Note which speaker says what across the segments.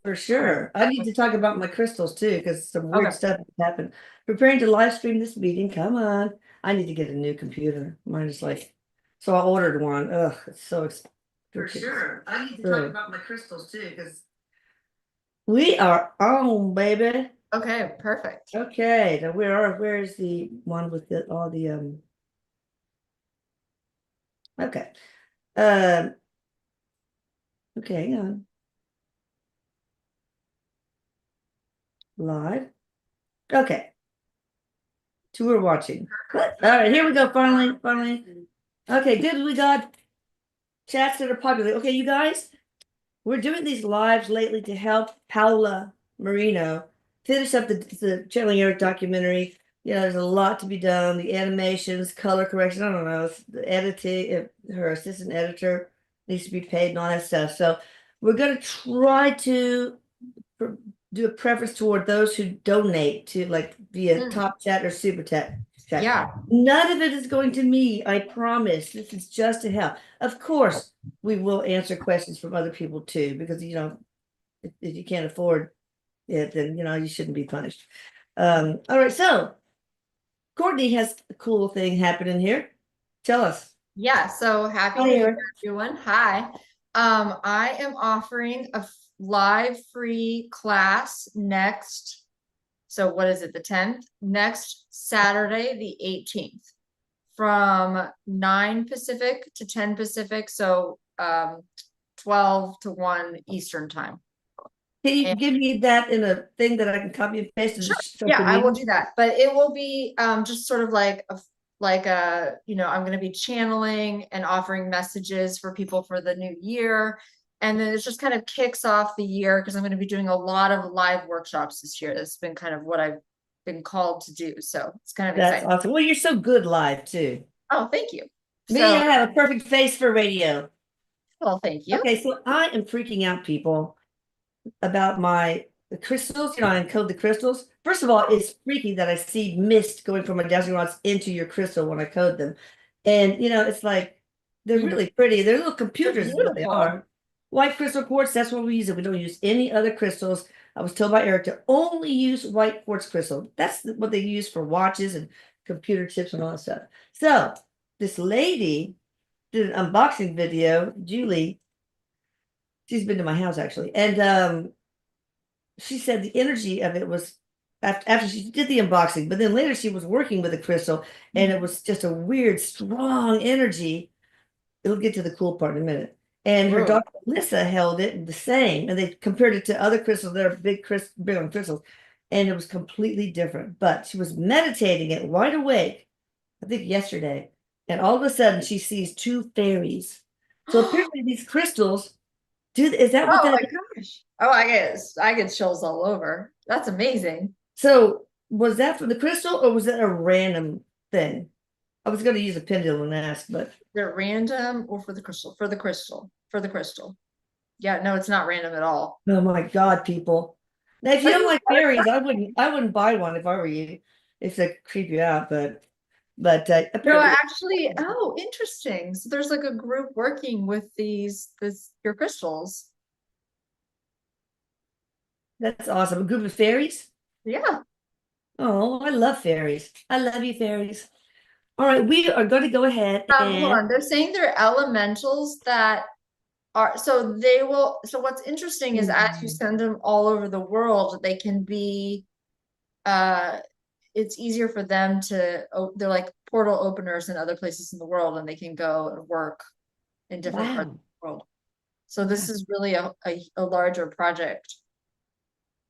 Speaker 1: for sure. I need to talk about my crystals too, because some weird
Speaker 2: Okay.
Speaker 1: stuff has happened. Preparing to live stream this meeting. Come on. I need to get a new computer. Mine is like, so I ordered one. Ugh, it's so expensive. For sure. I need to talk about my crystals too, because we are on, baby.
Speaker 2: Okay, perfect.
Speaker 1: Okay, now where is the one with all the okay. Um okay, hang on. Live. Okay. Two are watching. All right, here we go. Finally. Okay, good. We got chats that are popular. Okay, you guys, we're doing these lives lately to help Paula Marino finish up the Channeling Eric documentary. You know, there's a lot to be done. The animations, color correction, I don't know, the editing, her assistant editor needs to be paid and all that stuff. So we're going to try to do a preference toward those who donate to like via Top Chat or Super Chat.
Speaker 2: Yeah.
Speaker 1: None of it is going to me, I promise. This is just to help. Of course, we will answer questions from other people too, because if you can't afford it, then you shouldn't be punished. All right, so Courtney has a cool thing happening here. Tell us.
Speaker 2: Yeah. So happy
Speaker 1: Hi,
Speaker 2: New Year,
Speaker 1: Eric.
Speaker 2: everyone. Hi. I am offering a live free class next. So what is it? The 10th? Next Saturday, the 18th, from 9 Pacific to 10 Pacific. So 12 to 1 Eastern time.
Speaker 1: Can you
Speaker 2: And
Speaker 1: give me that in a thing that I can copy and paste in the
Speaker 2: sure. Yeah,
Speaker 1: social
Speaker 2: I will
Speaker 1: media?
Speaker 2: do that. But it will be just sort of like I'm going to be channeling and offering messages for people for the new year. And then it just kind of kicks off the year because I'm going to be doing a lot of live workshops this year. That's been kind of what I've been called to do. So it's kind of
Speaker 1: That's
Speaker 2: exciting.
Speaker 1: awesome. Well, you're so good live too.
Speaker 2: Oh, thank you.
Speaker 1: Me,
Speaker 2: So,
Speaker 1: I have a perfect face for radio.
Speaker 2: well, thank you.
Speaker 1: Okay, so I am freaking out, people, about the crystals. I encode the crystals. First of all, it's freaky that I see mist going from my dowsing rods into your crystal when I code them. And it's like they're
Speaker 2: Mhm.
Speaker 1: really pretty. They're little
Speaker 2: They're
Speaker 1: computers, is what they
Speaker 2: beautiful.
Speaker 1: are. White crystal quartz, that's what we use. It. We don't use any other crystals. I was told by Eric to only use white quartz crystal. That's what they use for watches and computer chips and all that stuff. So this lady did an unboxing video, Julie. She's been to my house actually, and she said the energy of it was after she did the unboxing, but then later she was working with a crystal, and it was just a weird, strong energy. It'll get to the cool part in a minute. And her
Speaker 2: Whoa.
Speaker 1: daughter Lisa held it the same, and they compared it to other crystals that are big on crystals, and it was completely different. But she was meditating it wide awake, I think yesterday, and all of a sudden she sees two fairies. So apparently these crystals is that what
Speaker 2: Oh
Speaker 1: that
Speaker 2: my gosh. Oh, I get chills all over. That's amazing.
Speaker 1: so was that for the crystal or was that a random thing? I was going to use a pendulum and ask, but
Speaker 2: They're random or for the crystal? For the crystal. For the crystal. Yeah, no, it's not random at all.
Speaker 1: oh my God, people. Now, if you
Speaker 2: Are
Speaker 1: don't
Speaker 2: you
Speaker 1: like fairies, I wouldn't buy one if I were you, if they creep you out. But
Speaker 2: no,
Speaker 1: apparently
Speaker 2: actually, oh, interesting. So there's like a group working with your crystals.
Speaker 1: that's awesome. A group of fairies.
Speaker 2: Yeah.
Speaker 1: Oh, I love fairies. I love you, fairies. All right, we are going to go ahead
Speaker 2: Hold
Speaker 1: and
Speaker 2: on. They're saying they're elementals that so what's interesting is as you send them all over the world, they can be uh it's easier for them they're like portal openers in other places in the world and they can go and work in different parts of
Speaker 1: wow.
Speaker 2: the world. So this is really a larger project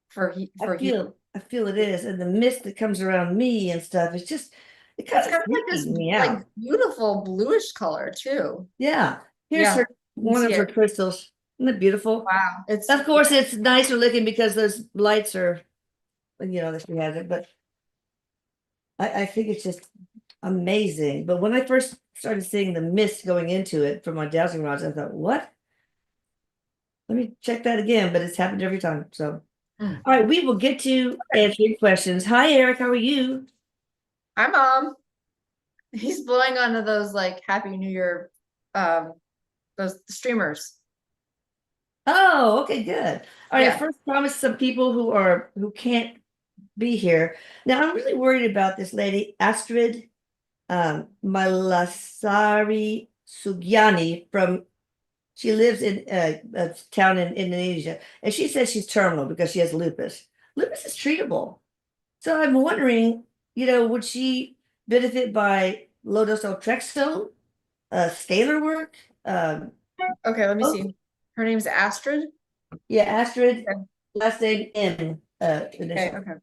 Speaker 2: for healing.
Speaker 1: I feel it is, and the mist that comes around me and stuff. It's just it kind
Speaker 2: It's
Speaker 1: of
Speaker 2: got like this
Speaker 1: freaking me
Speaker 2: like
Speaker 1: out.
Speaker 2: beautiful bluish color too.
Speaker 1: Yeah. Here's
Speaker 2: Yeah,
Speaker 1: her
Speaker 2: you can
Speaker 1: one
Speaker 2: see
Speaker 1: of her
Speaker 2: it.
Speaker 1: crystals. Isn't it beautiful?
Speaker 2: Wow. It's
Speaker 1: Of course, it's nicer looking because those lights are, that she has it. But I think it's just amazing. But when I first started seeing the mist going into it from my dowsing rods, I thought, what? Let me check that again. But it's happened every time. So,
Speaker 2: Mm.
Speaker 1: all right, we will get to answering questions. Hi, Eric. How are you?
Speaker 2: Hi, Mom. He's blowing onto those like Happy New Year, um, those streamers.
Speaker 1: Oh, okay, good. All right,
Speaker 2: Yeah.
Speaker 1: first promise some people who can't be here. Now I'm really worried about this lady, Astrid Malasari Sugyani from she lives in a town in Indonesia, and she says she's terminal because she has lupus. Lupus is treatable. So I'm wondering, would she benefit by low dose naltrexone, scalar work?
Speaker 2: Okay, let me
Speaker 1: Oh,
Speaker 2: see. Her name's Astrid.
Speaker 1: yeah, Astrid,
Speaker 2: Okay.
Speaker 1: last name M,
Speaker 2: Okay,
Speaker 1: initial.
Speaker 2: okay.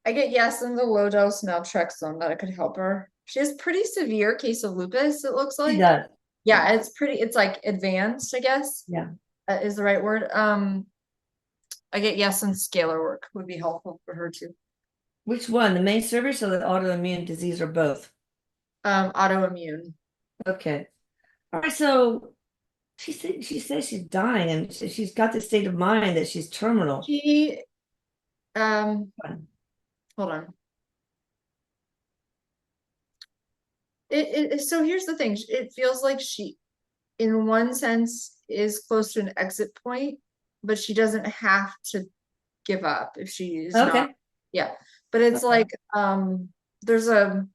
Speaker 2: I get yes in the low dose naltrexone that it could help her. She has pretty severe case of lupus, it looks
Speaker 1: She
Speaker 2: like.
Speaker 1: does.
Speaker 2: Yeah, it's like advanced, I guess,
Speaker 1: Yeah.
Speaker 2: is the right word. I get yes and scalar work would be helpful for her too.
Speaker 1: Which one? The main service or the autoimmune disease or both?
Speaker 2: Autoimmune.
Speaker 1: Okay. All right. So she says she's dying and she's got this state of mind that she's terminal.
Speaker 2: She hold on. So here's the thing. It feels like she, in one sense, is close to an exit point, but she doesn't have to give up if she is not.
Speaker 1: Okay.
Speaker 2: Yeah. But it's
Speaker 1: Okay.
Speaker 2: like there's a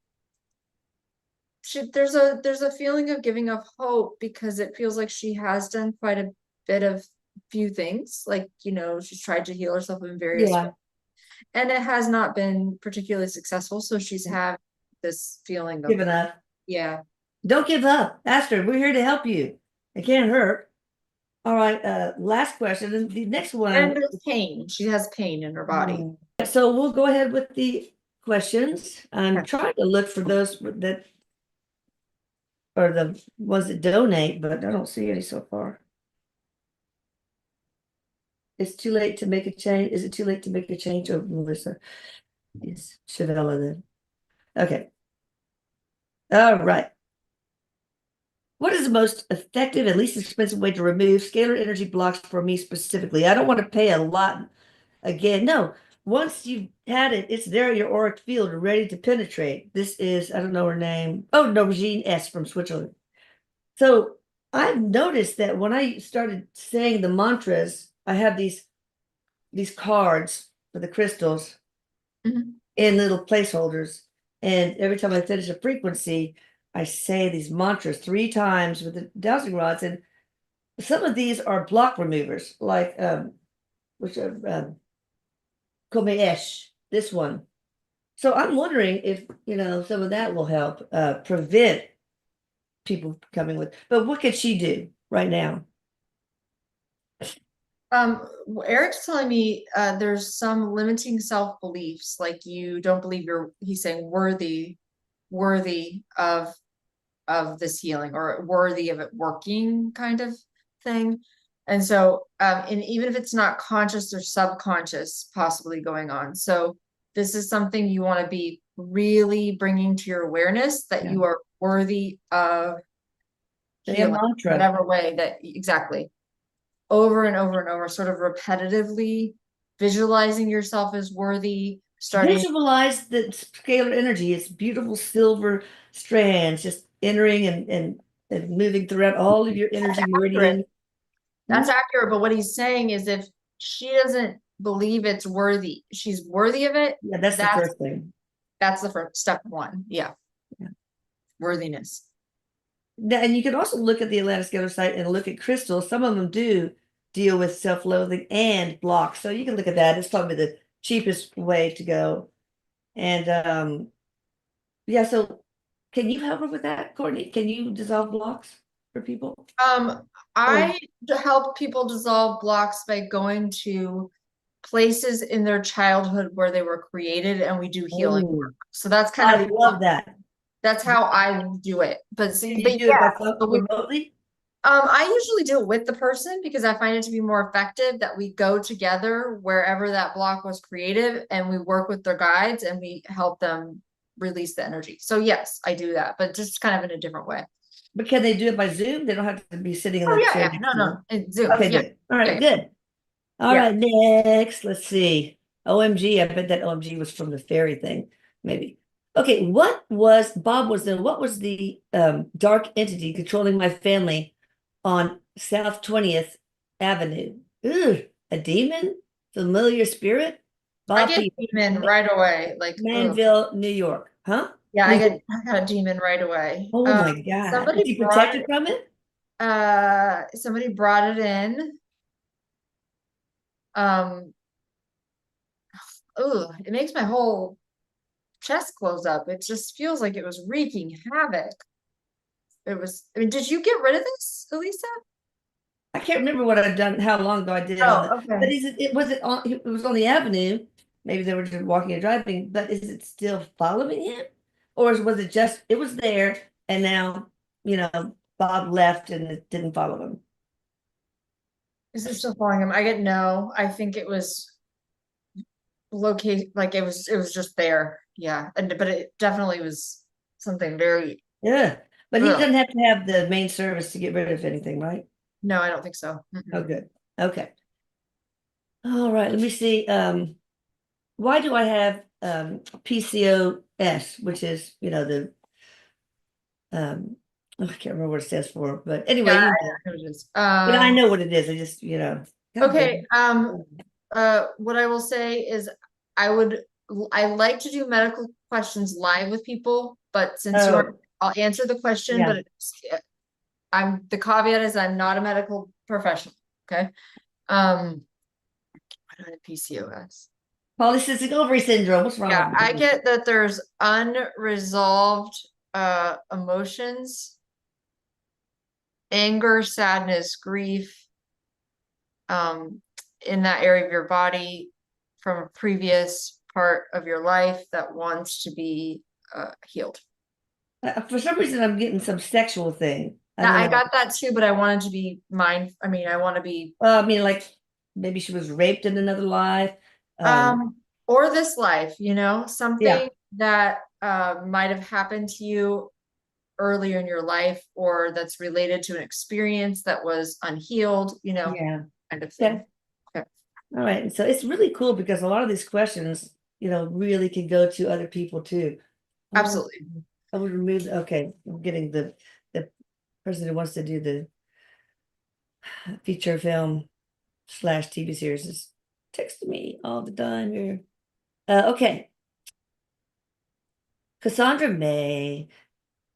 Speaker 2: there's a feeling of giving up hope because it feels like she has done quite a bit of few things. Like, she's tried to heal herself in various ways.
Speaker 1: Yeah.
Speaker 2: And it has not been particularly successful. So she's had this feeling of,
Speaker 1: Giving up.
Speaker 2: yeah.
Speaker 1: Don't give up. Astrid, we're here to help you. It can't hurt. All right. Last question. And the next one.
Speaker 2: And there's pain. She has pain in her body.
Speaker 1: So we'll go ahead with the questions. I'm
Speaker 2: Okay.
Speaker 1: trying to look for those that are the ones that donate, but I don't see any so far. It's too late to make a change. Is it too late to make a change? Oh, Melissa. Yes, Shavella then. Okay. All right. What is the most effective and least expensive way to remove scalar energy blocks for me specifically? I don't want to pay a lot again. No, once you've had it, it's there in your auric field ready to penetrate. This is, I don't know her name. Oh, no, Regine S. from Switzerland. So I've noticed that when I started saying the mantras, I have these cards for the crystals in little placeholders. And every time I finish a frequency, I say these mantras 3 times with the dowsing rods. And some of these are block removers, like which are Komesh, this one. So I'm wondering if some of that will help prevent people coming with. But what could she do right now?
Speaker 2: Eric's telling me there's some limiting self-beliefs, like you don't believe he's saying worthy of this healing or worthy of it working kind of thing. And so and even if it's not conscious or subconscious possibly going on. So this is something you want to be really bringing to your awareness that you are worthy of healing,
Speaker 1: mantra.
Speaker 2: whatever way that exactly. Over and over and over, sort of repetitively visualizing yourself as worthy, starting
Speaker 1: Visualize the scalar energy. It's beautiful silver strands just entering and moving throughout all of your energy meridian.
Speaker 2: That's accurate, but what he's saying is if she doesn't believe it's worthy, she's worthy of it.
Speaker 1: Yeah, that's the first thing.
Speaker 2: That's the first step one. Yeah. Worthiness.
Speaker 1: Now, and you can also look at the Atlantis Scalar site and look at crystals. Some of them do deal with self-loathing and blocks. So you can look at that. It's probably the cheapest way to go. And yeah, so can you help her with that, Courtney? Can you dissolve blocks for people?
Speaker 2: I help people dissolve blocks by going to places in their childhood where they were created and we do healing work. So that's kind of
Speaker 1: love that.
Speaker 2: That's how I do it. But
Speaker 1: You do it by phone remotely?
Speaker 2: I usually do it with the person because I find it to be more effective that we go together wherever that block was created and we work with their guides and we help them release the energy. So yes, I do that, but just kind of in a different way.
Speaker 1: But can they do it by Zoom? They don't have to be sitting in the chair.
Speaker 2: No, Zoom.
Speaker 1: Okay, good. All right, good. All right, next, let's see. OMG, I bet that OMG was from the fairy thing, maybe. Okay, what was the dark entity controlling my family on South 20th Avenue. Ugh, a demon? Familiar spirit?
Speaker 2: I
Speaker 1: Bob
Speaker 2: get
Speaker 1: People.
Speaker 2: demon right away. Like, ugh.
Speaker 1: Manville, New York. Huh?
Speaker 2: Yeah,
Speaker 1: New York.
Speaker 2: I got a demon right away.
Speaker 1: Oh my God. Is
Speaker 2: Somebody
Speaker 1: he
Speaker 2: brought
Speaker 1: protected
Speaker 2: it,
Speaker 1: from it?
Speaker 2: somebody brought it in. Um, it makes my whole chest close up. It just feels like it was wreaking havoc. It was, I mean, did you get rid of this, Elisa?
Speaker 1: I can't remember what I've done, how long ago I did it on
Speaker 2: Oh,
Speaker 1: the, but
Speaker 2: okay.
Speaker 1: is it, it was on the avenue. Maybe they were just walking and driving, but is it still following him? Was it just, it was there and now, Bob left and it didn't follow him?
Speaker 2: Is it still following him? I get no. I think it was locate, like it was just there. Yeah. But it definitely was something very,
Speaker 1: Yeah, but he
Speaker 2: ugh.
Speaker 1: doesn't have to have the main service to get rid of anything, right?
Speaker 2: No, I don't think so.
Speaker 1: Oh,
Speaker 2: Mm-mm.
Speaker 1: good. Okay. All right, let me see. Why do I have PCOS, which is, the I can't remember what it stands for, but anyway,
Speaker 2: Yeah, I know what it is.
Speaker 1: but I know what it is. I just, God
Speaker 2: Okay.
Speaker 1: damn.
Speaker 2: What I will say is I would, I like to do medical questions live with people, but since you are,
Speaker 1: Oh,
Speaker 2: I'll answer the question,
Speaker 1: yeah.
Speaker 2: but the caveat is I'm not a medical professional. Okay. I don't have PCOS.
Speaker 1: Polycystic ovary syndrome. What's
Speaker 2: Yeah,
Speaker 1: wrong with
Speaker 2: I
Speaker 1: me?
Speaker 2: get that there's unresolved emotions, anger, sadness, grief, um, in that area of your body from a previous part of your life that wants to be healed.
Speaker 1: For some reason, I'm getting some sexual thing. I
Speaker 2: Now,
Speaker 1: don't
Speaker 2: I
Speaker 1: know.
Speaker 2: got that too, but I wanted to be I mean, I want to be
Speaker 1: I mean, like maybe she was raped in another life. Um,
Speaker 2: um or this life,
Speaker 1: yeah,
Speaker 2: something that might have happened to you earlier in your life or that's related to an experience that was unhealed,
Speaker 1: yeah.
Speaker 2: kind of thing.
Speaker 1: Okay.
Speaker 2: Okay.
Speaker 1: All right. And so it's really cool because a lot of these questions, really can go to other people too. Oh,
Speaker 2: Absolutely.
Speaker 1: I would remove, okay, I'm getting the person who wants to do the feature film slash TV series is texting me all the time here. Okay. Cassandra May.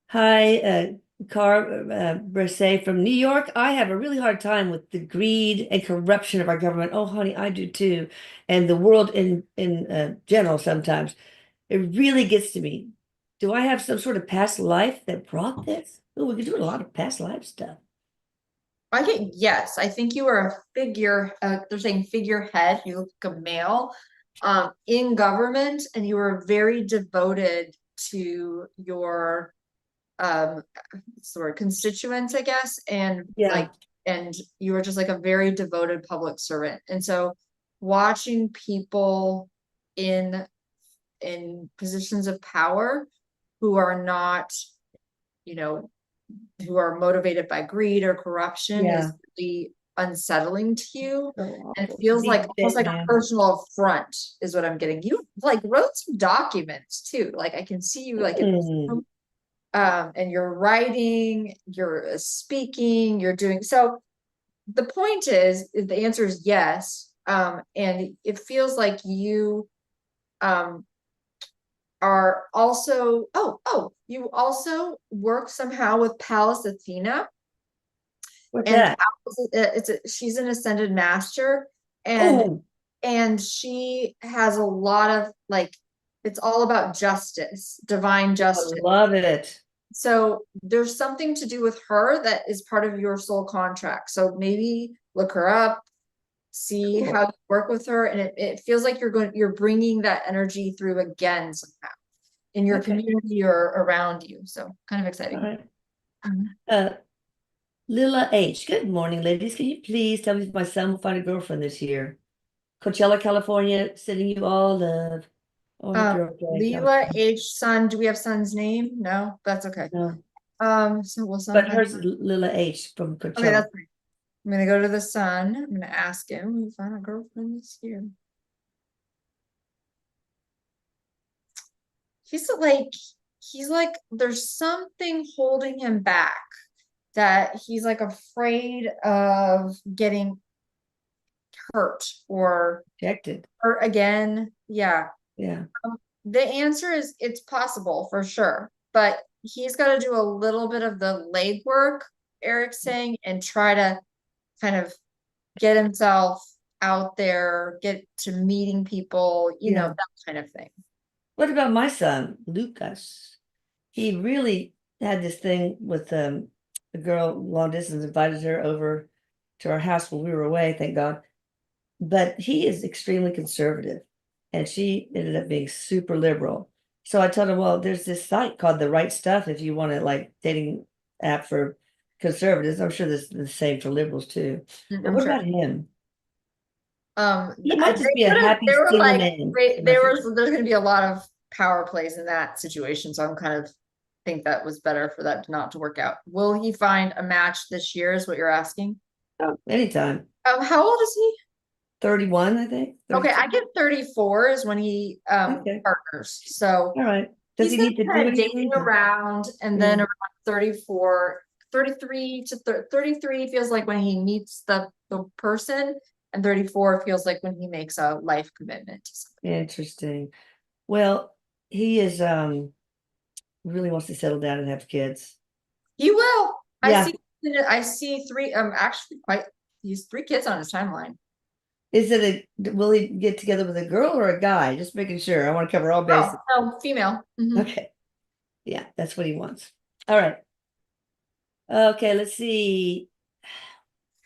Speaker 1: Hi, Car Bresset from New York. I have a really hard time with the greed and corruption of our government. Oh, honey, I do too. And the world in general sometimes. It really gets to me. Do I have some sort of past life that brought this? Oh, we could do a lot of past life stuff.
Speaker 2: I think yes. I think you are a figure. They're saying figurehead. You look like a male, in government, and you were very devoted to your what's the word, constituents, I guess, and
Speaker 1: Yeah,
Speaker 2: and you were just like a very devoted public servant. And so, watching people in positions of power who are not, you know, who are motivated by greed or corruption
Speaker 1: yeah.
Speaker 2: is really unsettling to you.
Speaker 1: So
Speaker 2: And it
Speaker 1: awful.
Speaker 2: feels like
Speaker 1: Deep
Speaker 2: almost
Speaker 1: shit,
Speaker 2: like a
Speaker 1: man.
Speaker 2: personal affront is what I'm getting. You like wrote some documents too. Like I can see you like in this
Speaker 1: Mm.
Speaker 2: room, and you're writing, you're speaking, you're doing so. The point is the answer is yes. And it feels like you um are also you also work somehow with Pallas Athena.
Speaker 1: What's
Speaker 2: And
Speaker 1: that?
Speaker 2: Pallas, she's an ascended master, and
Speaker 1: Oh,
Speaker 2: she has a lot of like, it's all about justice, divine
Speaker 1: I
Speaker 2: justice.
Speaker 1: love it.
Speaker 2: So there's something to do with her that is part of your soul contract. So maybe look her up, see how
Speaker 1: Cool.
Speaker 2: you work with her, and it feels like you're bringing that energy through again somehow in your
Speaker 1: Okay.
Speaker 2: community or around you. So kind of
Speaker 1: All
Speaker 2: exciting.
Speaker 1: right.
Speaker 2: Mhm.
Speaker 1: Uh, Lila H. Good morning, ladies. Can you please tell me if my son will find a girlfriend this year? Coachella, California, sending you all love. Oh, I hope you're okay.
Speaker 2: Leela H. Son. Do we have son's name? No, that's okay.
Speaker 1: No,
Speaker 2: So will son
Speaker 1: but
Speaker 2: find?
Speaker 1: hers is Lila H from
Speaker 2: Okay,
Speaker 1: Coachella.
Speaker 2: that's fine. I'm gonna go to the son. I'm gonna ask him. Will you find a girlfriend this year? He's like, there's something holding him back. that he's like afraid of getting hurt or
Speaker 1: Rejected.
Speaker 2: hurt again. Yeah.
Speaker 1: Yeah.
Speaker 2: The answer is it's possible for sure, but he's got to do a little bit of the legwork, Eric's saying, and try to kind of get himself out there, get to meeting people, you know,
Speaker 1: Yeah.
Speaker 2: that kind of thing.
Speaker 1: What about my son, Lucas? He really had this thing with a girl long distance, invited her over to our house when we were away, thank God. But he is extremely conservative, and she ended up being super liberal. So I told him, well, there's this site called The Right Stuff if you want to like dating app for conservatives. I'm sure this is the same for liberals too. But
Speaker 2: I'm
Speaker 1: what
Speaker 2: sure.
Speaker 1: about him? He might just
Speaker 2: They
Speaker 1: be a happy
Speaker 2: they were
Speaker 1: single
Speaker 2: like,
Speaker 1: man.
Speaker 2: there's going to be a lot of power plays in that situation. So I'm kind of think that was better for that not to work out. Will he find a match this year is what you're asking?
Speaker 1: Oh, anytime.
Speaker 2: How old is he?
Speaker 1: 31, I think.
Speaker 2: Okay,
Speaker 1: 32.
Speaker 2: I get 34 is when he
Speaker 1: Okay.
Speaker 2: partners. So
Speaker 1: All right. Does
Speaker 2: he's
Speaker 1: he
Speaker 2: gonna
Speaker 1: need to
Speaker 2: be
Speaker 1: do
Speaker 2: kind of
Speaker 1: anything?
Speaker 2: dating around, and then around 34, 33 to 33 feels like when he meets the person, and 34 feels like when he makes a life commitment to somebody.
Speaker 1: Interesting. Well, he is really wants to settle down and have kids.
Speaker 2: He will.
Speaker 1: Yeah.
Speaker 2: I see three, actually quite, he's 3 kids on his timeline.
Speaker 1: Is it will he get together with a girl or a guy? Just making sure. I want to cover all
Speaker 2: Oh,
Speaker 1: bases.
Speaker 2: no, female. Mhm.
Speaker 1: Okay. Yeah, that's what he wants. All right. Okay, let's see.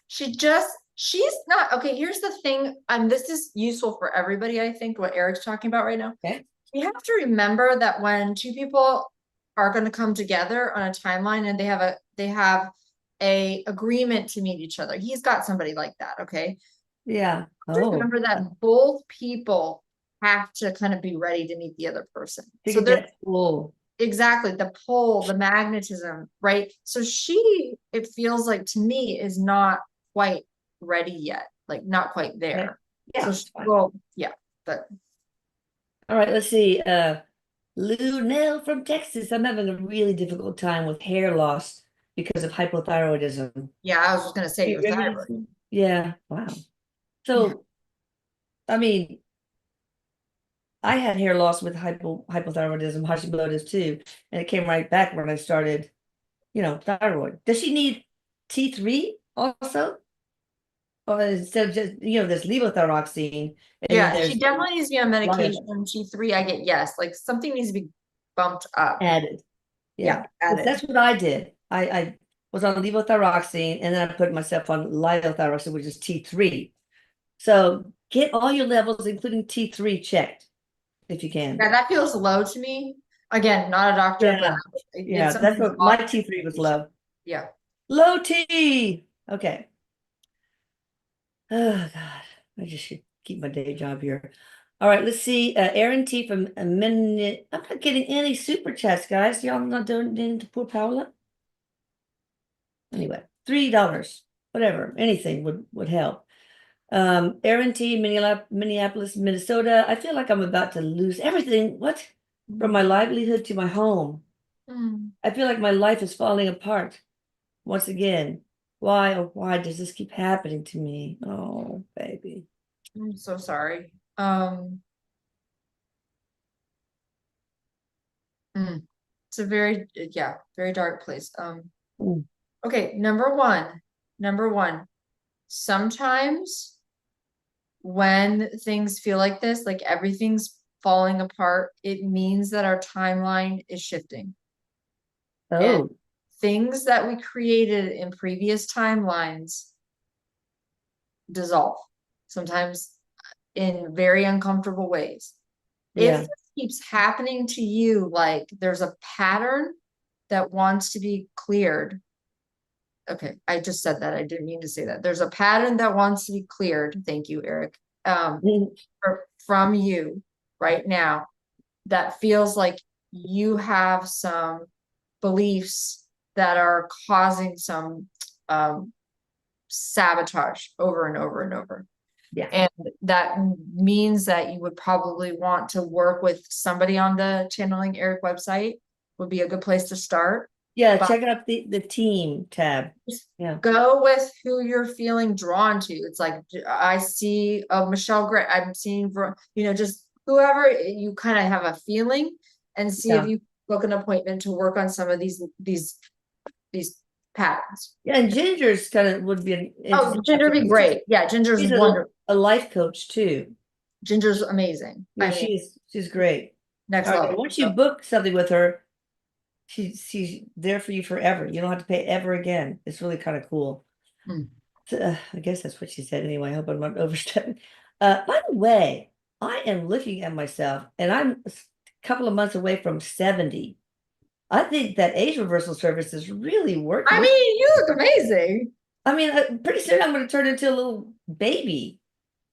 Speaker 2: She's not, okay, here's the thing, and this is useful for everybody, I think, what Eric's talking about right now.
Speaker 1: Okay.
Speaker 2: You have to remember that when two people are going to come together on a timeline and they have a agreement to meet each other. He's got somebody like that, okay?
Speaker 1: Yeah.
Speaker 2: Just
Speaker 1: Oh,
Speaker 2: remember that both people have to kind of be ready to meet the other person.
Speaker 1: to
Speaker 2: So
Speaker 1: get
Speaker 2: they're
Speaker 1: that pull.
Speaker 2: exactly the pull, the magnetism, right? So it feels like to me, is not quite ready yet, like not quite there.
Speaker 1: Yeah.
Speaker 2: So well, yeah, but
Speaker 1: All right, let's see. Lou Nell from Texas. I'm having a really difficult time with hair loss because of hypothyroidism.
Speaker 2: yeah, I was just gonna say
Speaker 1: You
Speaker 2: your
Speaker 1: remember
Speaker 2: thyroid.
Speaker 1: this? Yeah. Wow.
Speaker 2: Yeah.
Speaker 1: So, I mean, I had hair loss with hypothyroidism, Hashimoto's too, and it came right back when I started, thyroid. Does she need T3 also? Or instead of just, there's levothyroxine, and then
Speaker 2: Yeah, she
Speaker 1: there's
Speaker 2: definitely needs to be on
Speaker 1: Lion
Speaker 2: medication. T3, I get yes. Like something needs to be bumped up.
Speaker 1: added.
Speaker 2: Yeah,
Speaker 1: Yeah,
Speaker 2: added.
Speaker 1: that's what I did. I was on levothyroxine, and then I put myself on liothyroxine, which is T3. So get all your levels, including T3, checked if you can.
Speaker 2: Yeah, that feels low to me. Again, not a doctor, but
Speaker 1: Yeah,
Speaker 2: it's
Speaker 1: that's
Speaker 2: something
Speaker 1: what my
Speaker 2: off
Speaker 1: T3 was
Speaker 2: medication.
Speaker 1: low.
Speaker 2: Yeah.
Speaker 1: Low T. Okay. Oh God, I just should keep my day job here. All right, let's see. Aaron T from a minute. I'm not getting any super chats, guys. Y'all not doing anything to poor Paula? Anyway, $3, whatever, anything would help. Aaron T, Minneapolis, Minnesota. I feel like I'm about to lose everything. What? From my livelihood to my home.
Speaker 2: Mm.
Speaker 1: I feel like my life is falling apart once again. Why, oh, why does this keep happening to me? Oh, baby.
Speaker 2: I'm so sorry. It's a very, yeah, very dark place.
Speaker 1: Mm.
Speaker 2: Okay, number one, sometimes when things feel like this, like everything's falling apart, it means that our timeline is shifting. And
Speaker 1: Oh,
Speaker 2: things that we created in previous timelines dissolve, sometimes in very uncomfortable ways. If
Speaker 1: yeah.
Speaker 2: this keeps happening to you, like there's a pattern that wants to be cleared. Okay, I just said that. I didn't mean to say that. There's a pattern that wants to be cleared. Thank you, Eric. From you right now that feels like you have some beliefs that are causing some sabotage over and over and over.
Speaker 1: Yeah.
Speaker 2: And that means that you would probably want to work with somebody on the Channeling Eric website would be a good place to start.
Speaker 1: Yeah, check out the team tab.
Speaker 2: Just
Speaker 1: Yeah.
Speaker 2: go with who you're feeling drawn to. It's like I see Michelle Gray. I'm seeing, just whoever you kind of have a feeling, and see if
Speaker 1: Yeah.
Speaker 2: you book an appointment to work on some of these patterns.
Speaker 1: Yeah, and Ginger's kind of would be an
Speaker 2: Oh,
Speaker 1: interesting
Speaker 2: Ginger would be great. Yeah, Ginger's
Speaker 1: She's
Speaker 2: wonderful.
Speaker 1: a life coach too.
Speaker 2: Ginger's amazing.
Speaker 1: Yeah,
Speaker 2: I mean,
Speaker 1: she's great.
Speaker 2: next
Speaker 1: All right,
Speaker 2: level.
Speaker 1: once you book something with her, she's there for you forever. You don't have to pay ever again. It's really kind of cool.
Speaker 2: Mm.
Speaker 1: So, I guess that's what she said anyway. I hope I'm not overstepping. By the way, I am looking at myself and I'm a couple of months away from 70. I think that age reversal service is really working.
Speaker 2: I mean, you look amazing.
Speaker 1: I mean, pretty soon I'm going to turn into a little baby.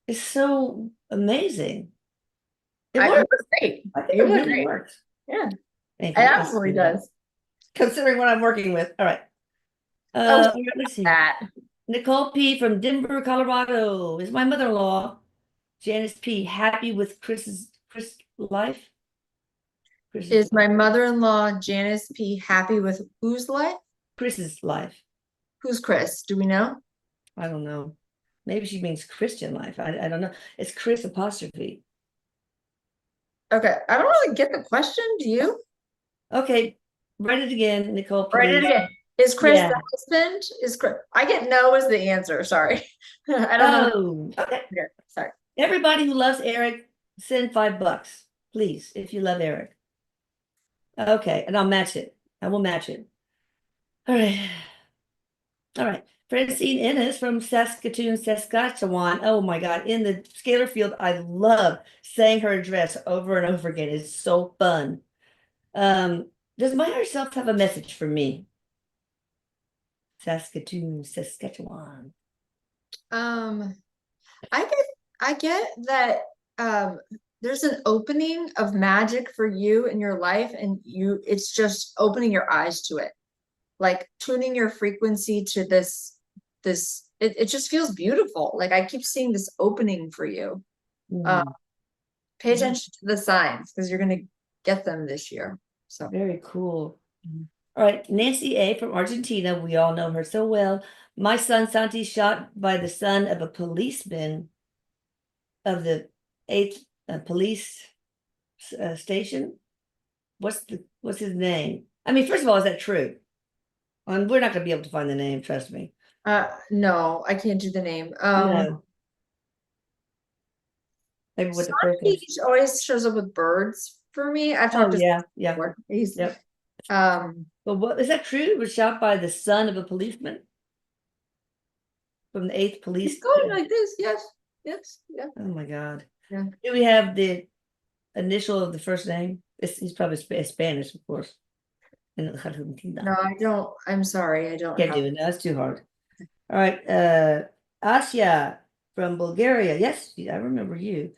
Speaker 1: It's so amazing. It
Speaker 2: I
Speaker 1: works.
Speaker 2: look great.
Speaker 1: I think
Speaker 2: You
Speaker 1: it
Speaker 2: look
Speaker 1: really
Speaker 2: great.
Speaker 1: works.
Speaker 2: Yeah,
Speaker 1: Thank
Speaker 2: it
Speaker 1: you.
Speaker 2: absolutely does.
Speaker 1: Considering what I'm working with. All right.
Speaker 2: Oh,
Speaker 1: All right, let's see.
Speaker 2: that
Speaker 1: Nicole P. from Denver, Colorado is my mother-in-law. Janice P. Happy with Chris life?
Speaker 2: is my mother-in-law, Janice P. Happy with whose life?
Speaker 1: Chris's life.
Speaker 2: Who's Chris? Do we know?
Speaker 1: I don't know. Maybe she means Christian life. I don't know. It's Chris apostrophe.
Speaker 2: Okay, I don't really get the question. Do you?
Speaker 1: Okay, write it again, Nicole,
Speaker 2: Write it
Speaker 1: please.
Speaker 2: again. Is Chris
Speaker 1: Yeah.
Speaker 2: the husband? Is Chris? I get no as the answer. Sorry, I don't know.
Speaker 1: Oh, okay.
Speaker 2: Here, sorry.
Speaker 1: Everybody who loves Eric, send $5, please, if you love Eric. Okay, and I'll match it. I will match it. All right. All right. Francine Ennis from Saskatoon, Saskatchewan. Oh my God. In the scalar field, I love saying her address over and over again. It's so fun. Does my higher self have a message for me? Saskatoon, Saskatchewan.
Speaker 2: I get that there's an opening of magic for you in your life, and it's just opening your eyes to it, like tuning your frequency to it just feels beautiful. Like I keep seeing this opening for you. Pay attention to the signs because you're gonna get them this year. So
Speaker 1: Very cool. All right, Nancy A. from Argentina. We all know her so well. My son Santi shot by the son of a policeman of the 8th police station. What's his name? I mean, first of all, is that true? We're not going to be able to find the name. Trust me.
Speaker 2: no, I can't do the name.
Speaker 1: No. Maybe with the first one.
Speaker 2: He always shows up with birds for me. I've talked to
Speaker 1: yeah.
Speaker 2: before. He's
Speaker 1: Yep.
Speaker 2: But
Speaker 1: what is that true? It was shot by the son of a policeman from the 8th police.
Speaker 2: It's going like this. Yes. Yeah.
Speaker 1: Oh my God.
Speaker 2: Yeah.
Speaker 1: Do we have the initial of the first name? He's probably Spanish, of course.
Speaker 2: No, I don't. I'm sorry. I don't
Speaker 1: Can't do it. No, that's too hard. All right. Asya from Bulgaria. Yes, I remember you.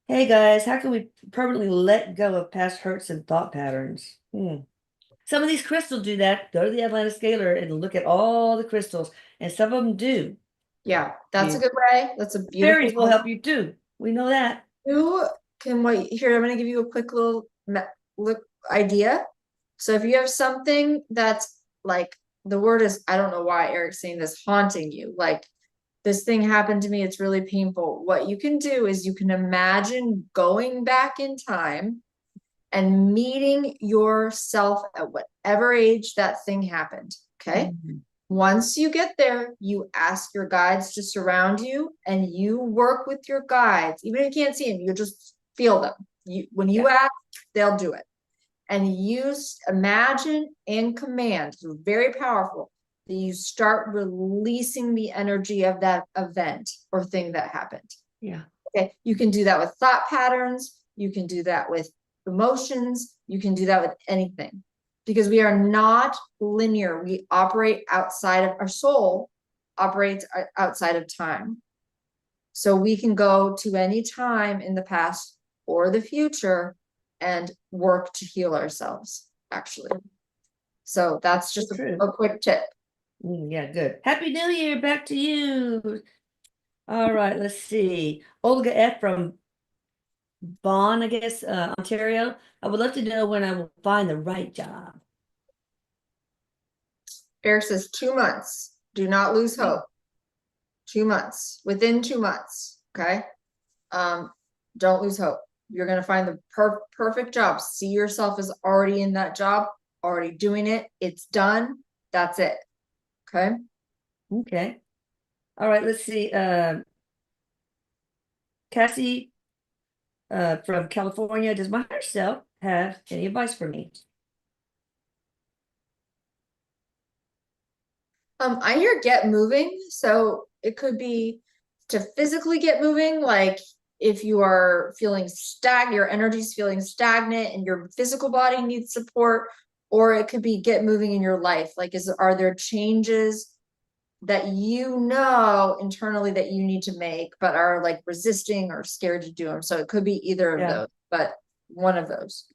Speaker 1: Hey guys, how can we permanently let go of past hurts and thought patterns? Some of these crystals do that. Go to the Atlantis Scalar and look at all the crystals, and some of them do.
Speaker 2: Yeah, that's a good way. That's a beautiful.
Speaker 1: Fairies will help you too. We know that.
Speaker 2: You can wait here. I'm going to give you a quick little look idea. So if you have something that's like, the word is, I don't know why Eric's saying this, haunting you, like this thing happened to me, it's really painful. What you can do is you can imagine going back in time and meeting yourself at whatever age that thing happened. Okay. Once you get there, you ask your guides to surround you and you work with your guides. Even if you can't see them, you just feel them. When you ask, they'll do it. And you imagine and command, so very powerful, that you start releasing the energy of that event or thing that happened.
Speaker 1: Yeah.
Speaker 2: Okay. You can do that with thought patterns. You can do that with emotions. You can do that with anything. Because we are not linear. We operate outside of our soul, operates outside of time. So we can go to any time in the past or the future and work to heal ourselves, actually. So that's just a quick tip.
Speaker 1: Yeah, good. Happy New Year. Back to you. All right, let's see. Olga F. from Vaughan, I guess, Ontario. I would love to know when I will find the right job.
Speaker 2: Eric says 2 months. Do not lose hope. 2 months. Within 2 months. Okay. Don't lose hope. You're gonna find the perfect job. See yourself as already in that job, already doing it. It's done. That's it. Okay.
Speaker 1: Okay. All right, let's see. Cassie from California, does my higher self have any advice for me?
Speaker 2: I hear get moving, so it could be to physically get moving, like if you are feeling stagnant, your energy's feeling stagnant and your physical body needs support, or it could be get moving in your life. Like, are there changes that you know internally that you need to make, but are like resisting or scared to do them? So it could be either of those, but one of those.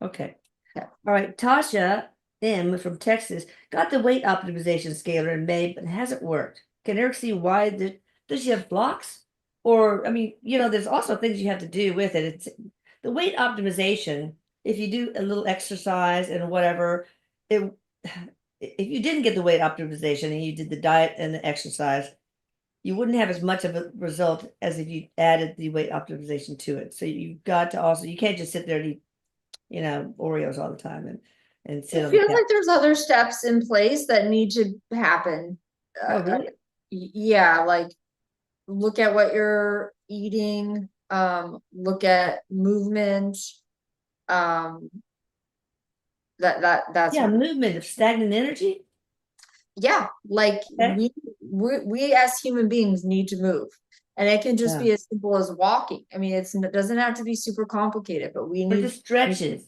Speaker 1: Okay.
Speaker 2: Yeah.
Speaker 1: All right, Tasha M from Texas got the weight optimization scaler in May, but it hasn't worked. Can Eric see why? Does she have blocks? Or, I mean, there's also things you have to do with it. It's the weight optimization. If you do a little exercise and whatever, it if you didn't get the weight optimization and you did the diet and the exercise, you wouldn't have as much of a result as if you added the weight optimization to it. So you've got to also, you can't just sit there and eat, Oreos all the time and sit
Speaker 2: It
Speaker 1: on the
Speaker 2: feels
Speaker 1: couch.
Speaker 2: like there's other steps in place that need to happen.
Speaker 1: Oh, really?
Speaker 2: Yeah, like look at what you're eating, look at movement, um, that's
Speaker 1: Yeah, movement of stagnant energy.
Speaker 2: yeah, like
Speaker 1: Okay.
Speaker 2: we as human beings need to move. And it can just
Speaker 1: Yeah.
Speaker 2: be as simple as walking. I mean, it doesn't have to be super complicated, but we
Speaker 1: Or
Speaker 2: need
Speaker 1: just stretches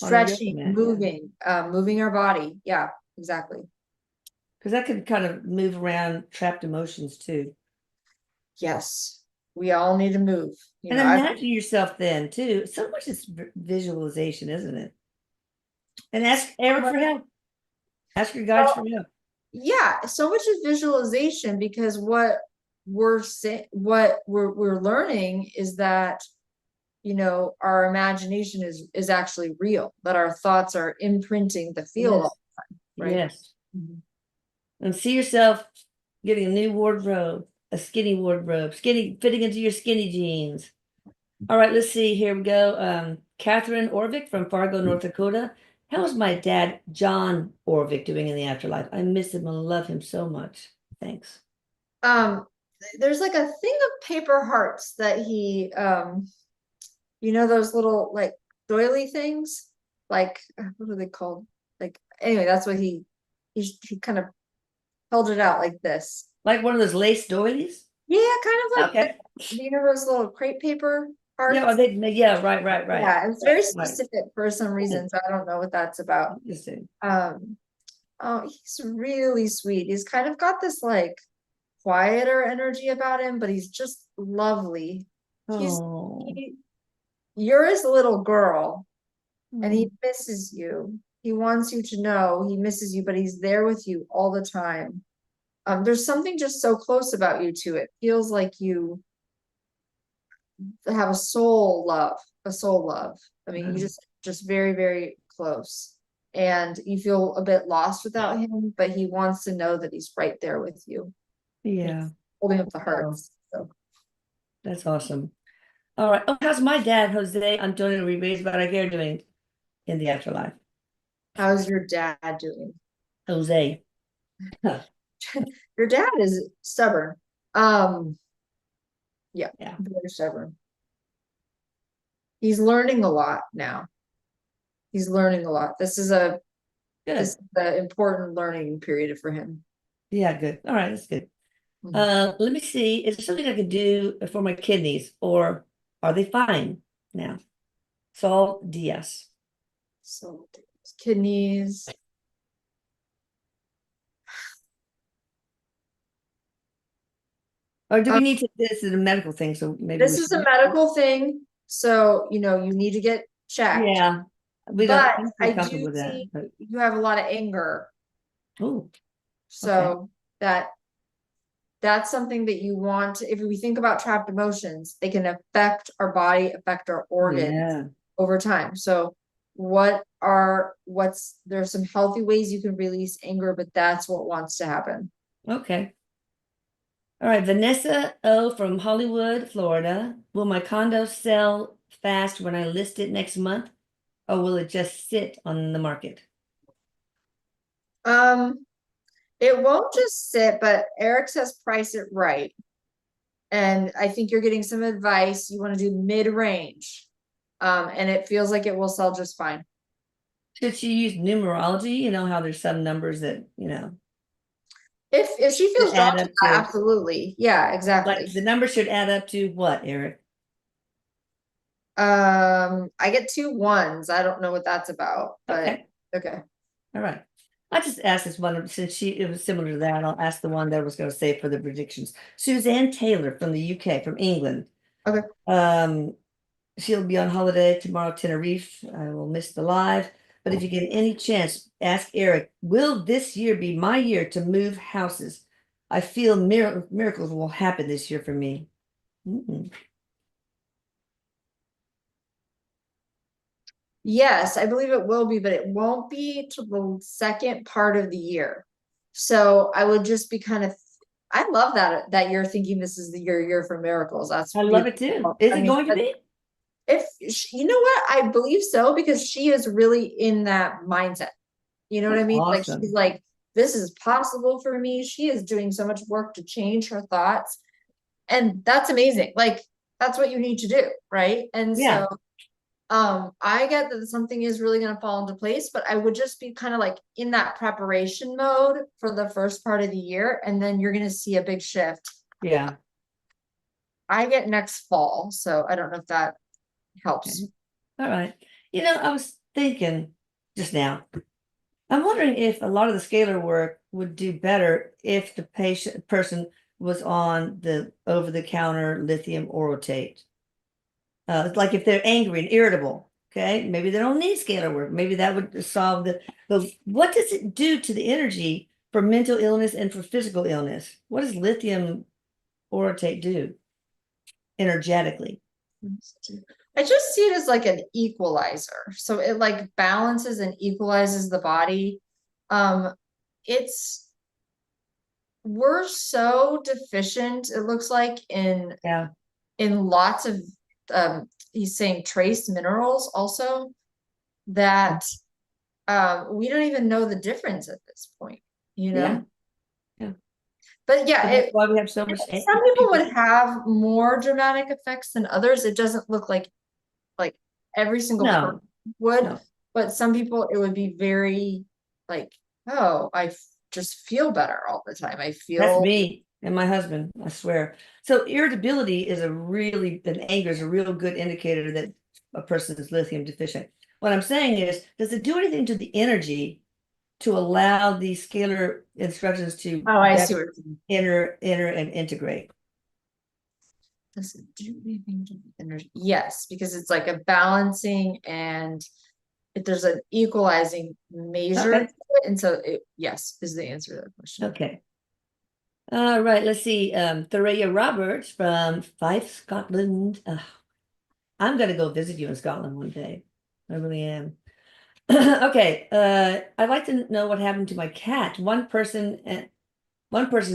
Speaker 1: on a yoga
Speaker 2: stretching,
Speaker 1: mat. Yeah.
Speaker 2: moving, moving our body. Yeah, exactly.
Speaker 1: Because that could kind of move around trapped emotions too.
Speaker 2: Yes, we all need to move.
Speaker 1: And imagine yourself then too. So much is visualization, isn't it? And ask Eric for help. Ask your guides for help.
Speaker 2: Yeah, so much is visualization, because what we're learning is that our imagination is actually real, that our thoughts are imprinting the field
Speaker 1: Yes.
Speaker 2: all the time, right?
Speaker 1: Yes. And see yourself getting a new wardrobe, a skinny wardrobe, skinny fitting into your skinny jeans. All right, let's see. Here we go. Catherine Orvik from Fargo, North Dakota. How is my dad, John Orvik, doing in the afterlife? I miss him and love him so much. Thanks.
Speaker 2: um there's like a thing of paper hearts that he those little like doily things, like what are they called? Like, anyway, that's what he kind of held it out like this.
Speaker 1: Like one of those lace doilies?
Speaker 2: Yeah, kind of like
Speaker 1: Okay.
Speaker 2: those little crepe paper
Speaker 1: Yeah,
Speaker 2: hearts.
Speaker 1: yeah, right.
Speaker 2: Yeah, it's very
Speaker 1: Right.
Speaker 2: specific for some reason, so I don't know what that's about.
Speaker 1: Interesting.
Speaker 2: Oh, he's really sweet. He's kind of got this like quieter energy about him, but he's just lovely. He's
Speaker 1: Oh.
Speaker 2: you're his little girl, and he
Speaker 1: Oh.
Speaker 2: misses you. He wants you to know he misses you, but he's there with you all the time. There's something just so close about you two. It feels like you have a soul love, a soul love. I mean, you just very, very close. And you feel a bit lost without him, but he wants to know that he's right there with you.
Speaker 1: Yeah.
Speaker 2: Holding up the
Speaker 1: Oh,
Speaker 2: hearts. So
Speaker 1: that's awesome. All right. Oh, how's my dad, Jose Antonio Rivas Barraguer, doing in the afterlife?
Speaker 2: how's your dad doing?
Speaker 1: Jose. Huh.
Speaker 2: Your dad is stubborn. Yeah,
Speaker 1: Yeah.
Speaker 2: very stubborn. He's learning a lot now. He's learning a lot. This is
Speaker 1: Good.
Speaker 2: the important learning period for him.
Speaker 1: Yeah, good. All right, that's good.
Speaker 2: Mhm.
Speaker 1: Let me see. Is there something I could do for my kidneys, or are they fine now? Sol DS.
Speaker 2: So kidneys.
Speaker 1: Or do we need to? This is a medical thing, so maybe
Speaker 2: This
Speaker 1: we
Speaker 2: is a
Speaker 1: should.
Speaker 2: medical thing, so you need to get checked.
Speaker 1: Yeah, we
Speaker 2: But
Speaker 1: don't feel
Speaker 2: I
Speaker 1: comfortable
Speaker 2: do
Speaker 1: with that.
Speaker 2: see
Speaker 1: But
Speaker 2: you have a lot of anger.
Speaker 1: oh, okay.
Speaker 2: So that's something that you want. If we think about trapped emotions, they can affect our body, affect our organs
Speaker 1: Yeah.
Speaker 2: over time. So there's some healthy ways you can release anger, but that's what wants to happen.
Speaker 1: Okay. All right, Vanessa O from Hollywood, Florida. Will my condo sell fast when I list it next month, or will it just sit on the market?
Speaker 2: It won't just sit, but Eric says price it right. And I think you're getting some advice. You want to do mid-range. And it feels like it will sell just fine.
Speaker 1: Should she use numerology? You know how there's some numbers that,
Speaker 2: If she feels
Speaker 1: should
Speaker 2: drawn
Speaker 1: add
Speaker 2: to
Speaker 1: up
Speaker 2: that,
Speaker 1: to,
Speaker 2: absolutely. Yeah,
Speaker 1: like
Speaker 2: exactly.
Speaker 1: the number should add up to what, Eric?
Speaker 2: I get 2 1s. I don't know what that's about, but
Speaker 1: Okay.
Speaker 2: okay.
Speaker 1: All right. I just asked this one since it was similar to that. I'll ask the one that I was going to say for the predictions. Suzanne Taylor from the UK, from England.
Speaker 2: Okay.
Speaker 1: She'll be on holiday tomorrow, Tenerife. I will miss the live. But if you get any chance, ask Eric, will this year be my year to move houses? I feel miracles will happen this year for me.
Speaker 2: Yes, I believe it will be, but it won't be to the second part of the year. So I would just be I love that you're thinking this is your year for miracles. That's
Speaker 1: I love it too.
Speaker 2: beautiful.
Speaker 1: Is
Speaker 2: I
Speaker 1: it
Speaker 2: mean,
Speaker 1: going to be?
Speaker 2: if you know what, I believe so because she is really in that mindset. You know what I
Speaker 1: That's
Speaker 2: mean? Like she's
Speaker 1: awesome.
Speaker 2: like, this is possible for me. She is doing so much work to change her thoughts. And that's amazing. Like that's what you need to do, right? And
Speaker 1: Yeah.
Speaker 2: so I get that something is really going to fall into place, but I would just be kind of like in that preparation mode for the first part of the year, and then you're going to see a big shift.
Speaker 1: Yeah.
Speaker 2: I get next fall, so I don't know if that helps.
Speaker 1: Okay. All right. I was thinking just now, I'm wondering if a lot of the scalar work would do better if the person was on the over-the-counter lithium orotate. Like if they're angry and irritable, okay, maybe they don't need scalar work. Maybe that would solve the what does it do to the energy for mental illness and for physical illness? What does lithium orotate do energetically?
Speaker 2: I just see it as like an equalizer. So it like balances and equalizes the body. It's we're so deficient, it looks like
Speaker 1: Yeah.
Speaker 2: in lots of he's saying trace minerals also that we don't even know the difference at this point, you know?
Speaker 1: Yeah. Yeah.
Speaker 2: But yeah,
Speaker 1: So that's why we have so much
Speaker 2: some people
Speaker 1: people.
Speaker 2: would have more dramatic effects than others. It doesn't look like every single person would,
Speaker 1: No.
Speaker 2: but some people it would be very like, oh, just feel better all the time. I
Speaker 1: That's
Speaker 2: feel
Speaker 1: me and my husband, I swear. So irritability is and anger is a real good indicator that a person is lithium deficient. What I'm saying is, does it do anything to the energy to allow these scalar instructions to
Speaker 2: oh, I see what
Speaker 1: enter and integrate?
Speaker 2: does it do anything to the energy? Yes, because it's like a balancing and if there's an equalizing measure
Speaker 1: Okay.
Speaker 2: to it, and so yes is the answer to that question.
Speaker 1: Okay. All right, let's see. Thoraya Roberts from Fife, Scotland. I'm gonna go visit you in Scotland one day. I really am. Okay, I'd like to know what happened to my cat. One person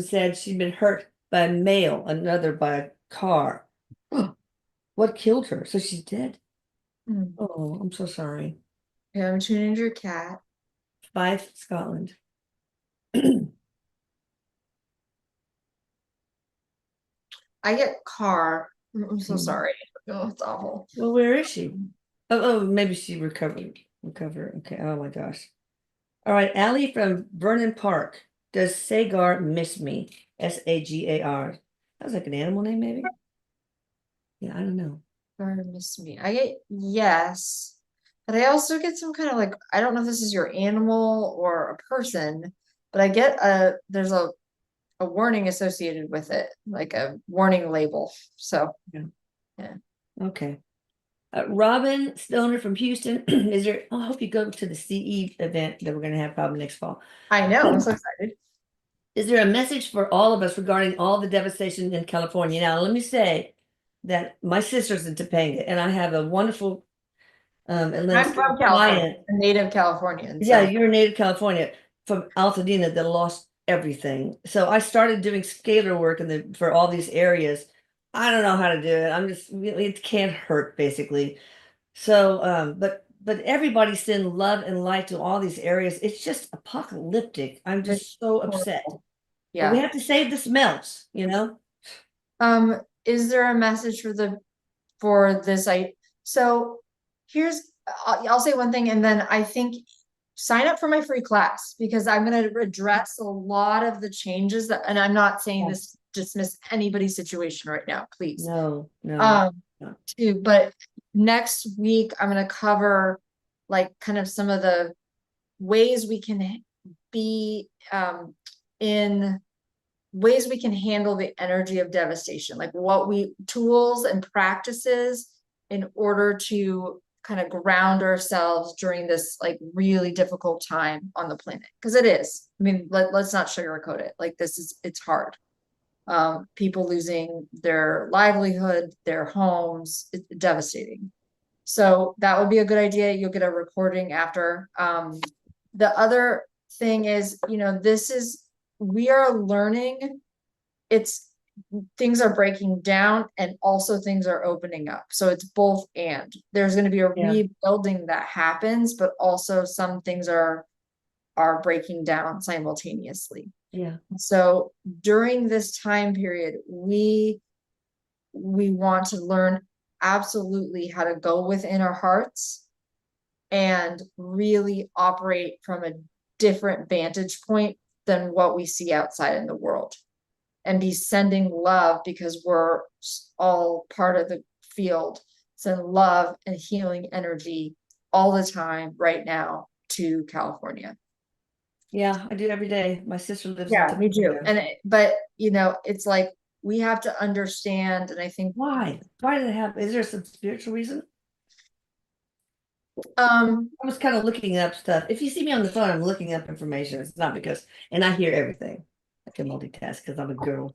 Speaker 1: said she'd been hurt by a male, another by a car. What killed her? So she's dead. Oh, I'm so sorry.
Speaker 2: Yeah, I'm tuning your cat.
Speaker 1: Fife, Scotland.
Speaker 2: I get car. I'm so sorry. Oh, it's awful.
Speaker 1: Well, where is she? Oh, maybe she recovered. Okay. Oh my gosh. All right, Allie from Vernon Park. Does Sagar miss me? Sagar. Sounds like an animal name, maybe. Yeah, I don't know.
Speaker 2: Or miss me. I get yes, but I also get some kind of like I don't know if this is your animal or a person, but I get there's a warning associated with it, like a warning label. So yeah.
Speaker 1: Okay. Robin Stoner from Houston. Is there? I hope you go to the CE event that we're going to have probably next fall.
Speaker 2: I know. I'm so excited.
Speaker 1: Is there a message for all of us regarding all the devastation in California? Now, let me say that my sister's in Topanga, and I have a wonderful And then
Speaker 2: I'm from California,
Speaker 1: client,
Speaker 2: a native Californian,
Speaker 1: yeah,
Speaker 2: so.
Speaker 1: you're in native California from Altadena that lost everything. So I started doing scalar work for all these areas. I don't know how to do it. I'm just it can't hurt basically. So but everybody's sending love and light to all these areas. It's just apocalyptic. I'm
Speaker 2: It's
Speaker 1: just so upset.
Speaker 2: horrible.
Speaker 1: But we
Speaker 2: Yeah.
Speaker 1: have to save the smelts,
Speaker 2: Is there a message for this? So here's, I'll say one thing, and then I think sign up for my free class, because I'm going to address a lot of the changes that, and I'm not saying
Speaker 1: Yeah.
Speaker 2: this dismiss anybody's situation right now, please.
Speaker 1: No, no.
Speaker 2: Um, but next week I'm going to cover like kind of some of the ways we can be in ways we can handle the energy of devastation, like tools and practices in order to kind of ground ourselves during this like really difficult time on the planet, because it is. I mean, let's not sugarcoat it. Like it's hard. People losing their livelihood, their homes, it's devastating. So that would be a good idea. You'll get a recording after. The other thing is, we are learning. Things are breaking down and also things are opening up. So it's both and. There's going to be a rebuilding that happens, but also some things are breaking down simultaneously.
Speaker 1: Yeah.
Speaker 2: So during this time period, we want to learn absolutely how to go within our hearts and really operate from a different vantage point than what we see outside in the world, and be sending love, because we're all part of the field. Send love and healing energy all the time right now to California.
Speaker 1: Yeah, I do every day. My sister lives in
Speaker 2: Yeah, me too.
Speaker 1: Topeka.
Speaker 2: But it's like we have to understand, and I think
Speaker 1: Why? Why did it happen? Is there some spiritual reason?
Speaker 2: I
Speaker 1: was kind of looking up stuff. If you see me on the phone, I'm looking up information. It's not because, and I hear everything. I can multitask because I'm a girl.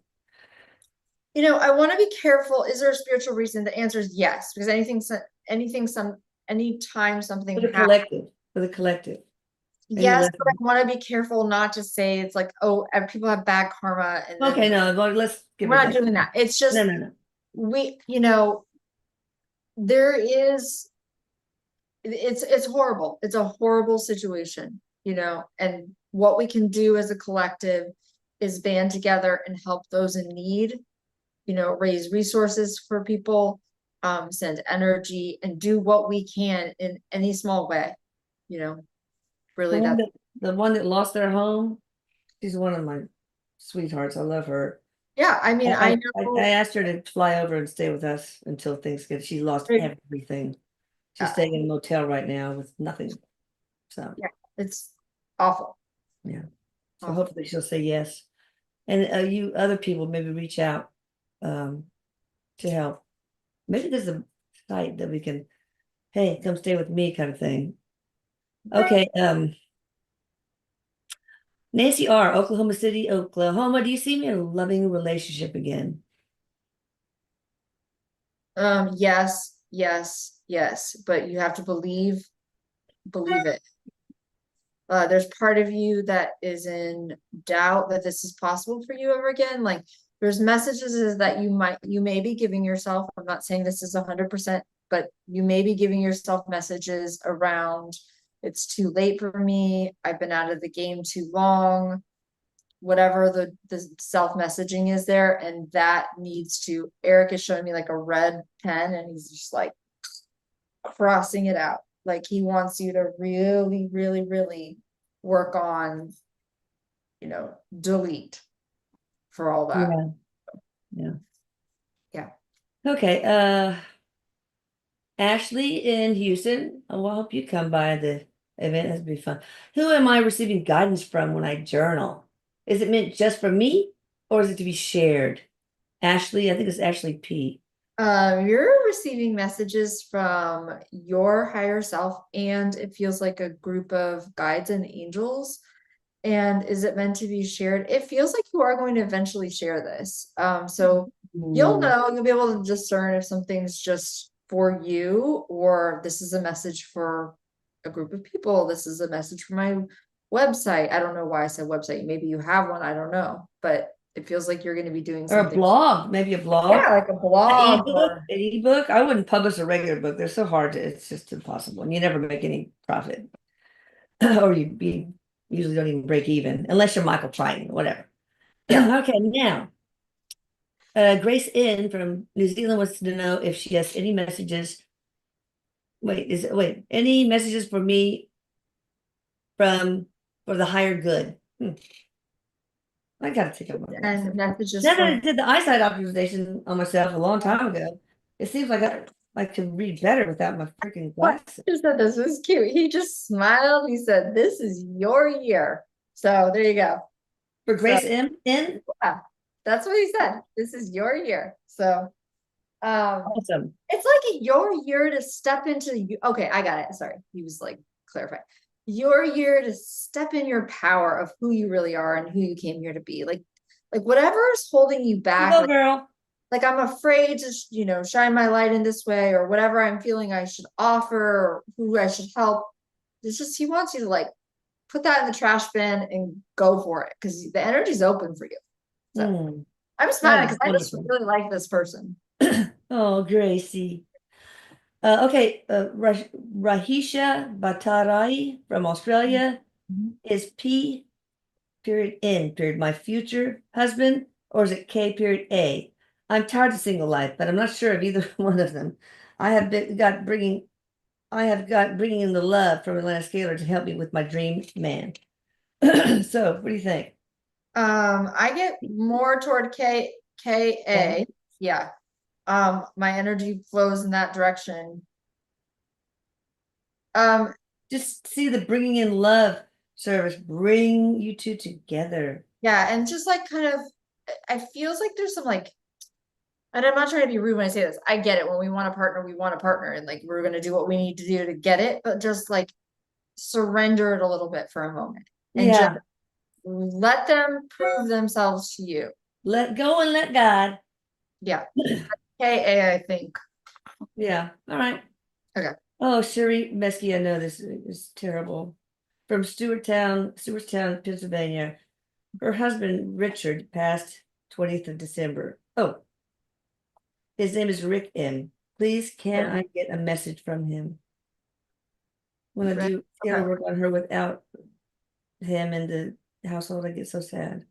Speaker 2: want to be careful. Is there a spiritual reason? The answer is yes, because anytime something
Speaker 1: For the
Speaker 2: happens,
Speaker 1: collective. For the collective.
Speaker 2: yes, but I want to be careful not to say it's like, oh, people have bad karma. And
Speaker 1: okay, no, let's give
Speaker 2: we're not doing that. It's just,
Speaker 1: no.
Speaker 2: there is, it's horrible. It's a horrible situation, and what we can do as a collective is band together and help those in need, raise resources for people, send energy, and do what we can in any small way, really.
Speaker 1: The one that lost their home, she's one of my sweethearts. I love her.
Speaker 2: Yeah, I mean, I know.
Speaker 1: I asked her to fly over and stay with us until things get. She lost everything. She's staying in a motel right now with nothing. So
Speaker 2: yeah, it's awful.
Speaker 1: Yeah. So hopefully she'll say yes. And you other people maybe reach out to help. Maybe there's a site that we can, hey, come stay with me kind of thing. Okay. Nancy R, Oklahoma City, Oklahoma. Do you see me in a loving relationship again?
Speaker 2: Yes, but you have to believe it. There's part of you that is in doubt that this is possible for you ever again. Like there's messages that you may be giving yourself. I'm not saying this is 100%, but you may be giving yourself messages around, it's too late for me. I've been out of the game too long. Whatever the self-messaging is there, and that needs to, Eric is showing me like a red pen and he's just like crossing it out. Like he wants you to really, really, really work on, delete for all that.
Speaker 1: Yeah. Okay. Ashley in Houston. Oh, I hope you come by the event. That'd be fun. Who am I receiving guidance from when I journal? Is it meant just for me or is it to be shared? Ashley, I think it's Ashley P.
Speaker 2: You're receiving messages from your higher self, and it feels like a group of guides and angels. And is it meant to be shared? It feels like you are going to eventually share this. So you'll know, you'll be able to discern if something's just for you, or this is a message for a group of people. This is a message for my website. I don't know why I said website. Maybe you have one. I don't know, but it feels like you're going to be doing
Speaker 1: Or a
Speaker 2: something.
Speaker 1: blog, maybe a blog.
Speaker 2: Yeah, like a
Speaker 1: An
Speaker 2: blog
Speaker 1: ebook,
Speaker 2: or
Speaker 1: an ebook. I wouldn't publish a regular book. They're so hard to, it's just impossible. And you never make any profit. Or you usually don't even break even unless you're Michael Crichton, whatever.
Speaker 2: Yeah.
Speaker 1: Okay, now Grace N from New Zealand wants to know if she has any messages. Wait, any messages for me for the higher good? I gotta take up my glasses.
Speaker 2: and messages
Speaker 1: Now that I
Speaker 2: from
Speaker 1: did the eyesight optimization on myself a long time ago, it seems like I can read better without my freaking
Speaker 2: what
Speaker 1: glasses.
Speaker 2: he said. This was cute. He just smiled. He said, "This is your year." So there you go.
Speaker 1: For
Speaker 2: So
Speaker 1: Grace M in,
Speaker 2: yeah, that's what he said. This is your year. So
Speaker 1: awesome.
Speaker 2: it's like your year to step into okay, I got it. Sorry. He was like clarifying. Your year to step in your power of who you really are and who you came here to be. Like whatever is holding you back,
Speaker 1: Go girl.
Speaker 2: like I'm afraid to, shine my light in this way, or whatever I'm feeling I should offer, or who I should help. It's just he wants you to like put that in the trash bin and go for it, because the energy's open for you. So I'm smiling because I just
Speaker 1: wonderful.
Speaker 2: really like this person.
Speaker 1: Oh, Gracie. Okay, Rahisha Batarai from Australia is P period N period my future husband, or is it K period A? I'm tired of single life, but I'm not sure of either one of them. I have bringing in the love from Atlantis Scalar to help me with my dream man. So, what do you think?
Speaker 2: I get more toward KA. Yeah. My energy flows in that direction.
Speaker 1: Just see the bringing in love service bring you two together.
Speaker 2: Yeah, and just like kind of, I feels like there's some like, and I'm not trying to be rude when I say this. I get it. When we want a partner, we want a partner, and like we're gonna do what we need to do to get it, but just like surrender it a little bit for a moment and just
Speaker 1: Yeah,
Speaker 2: let them prove themselves to you.
Speaker 1: let go and let God.
Speaker 2: Yeah. KA, I think.
Speaker 1: Yeah, all right.
Speaker 2: Okay.
Speaker 1: Oh, Sherry Mesky, I know this is terrible. From Stewartstown, Pennsylvania. Her husband, Richard, passed 20th of December. Oh, his name is Rick M. Please, can I get a message from him? When I do
Speaker 2: Okay.
Speaker 1: work on her without him in the household, I get so sad.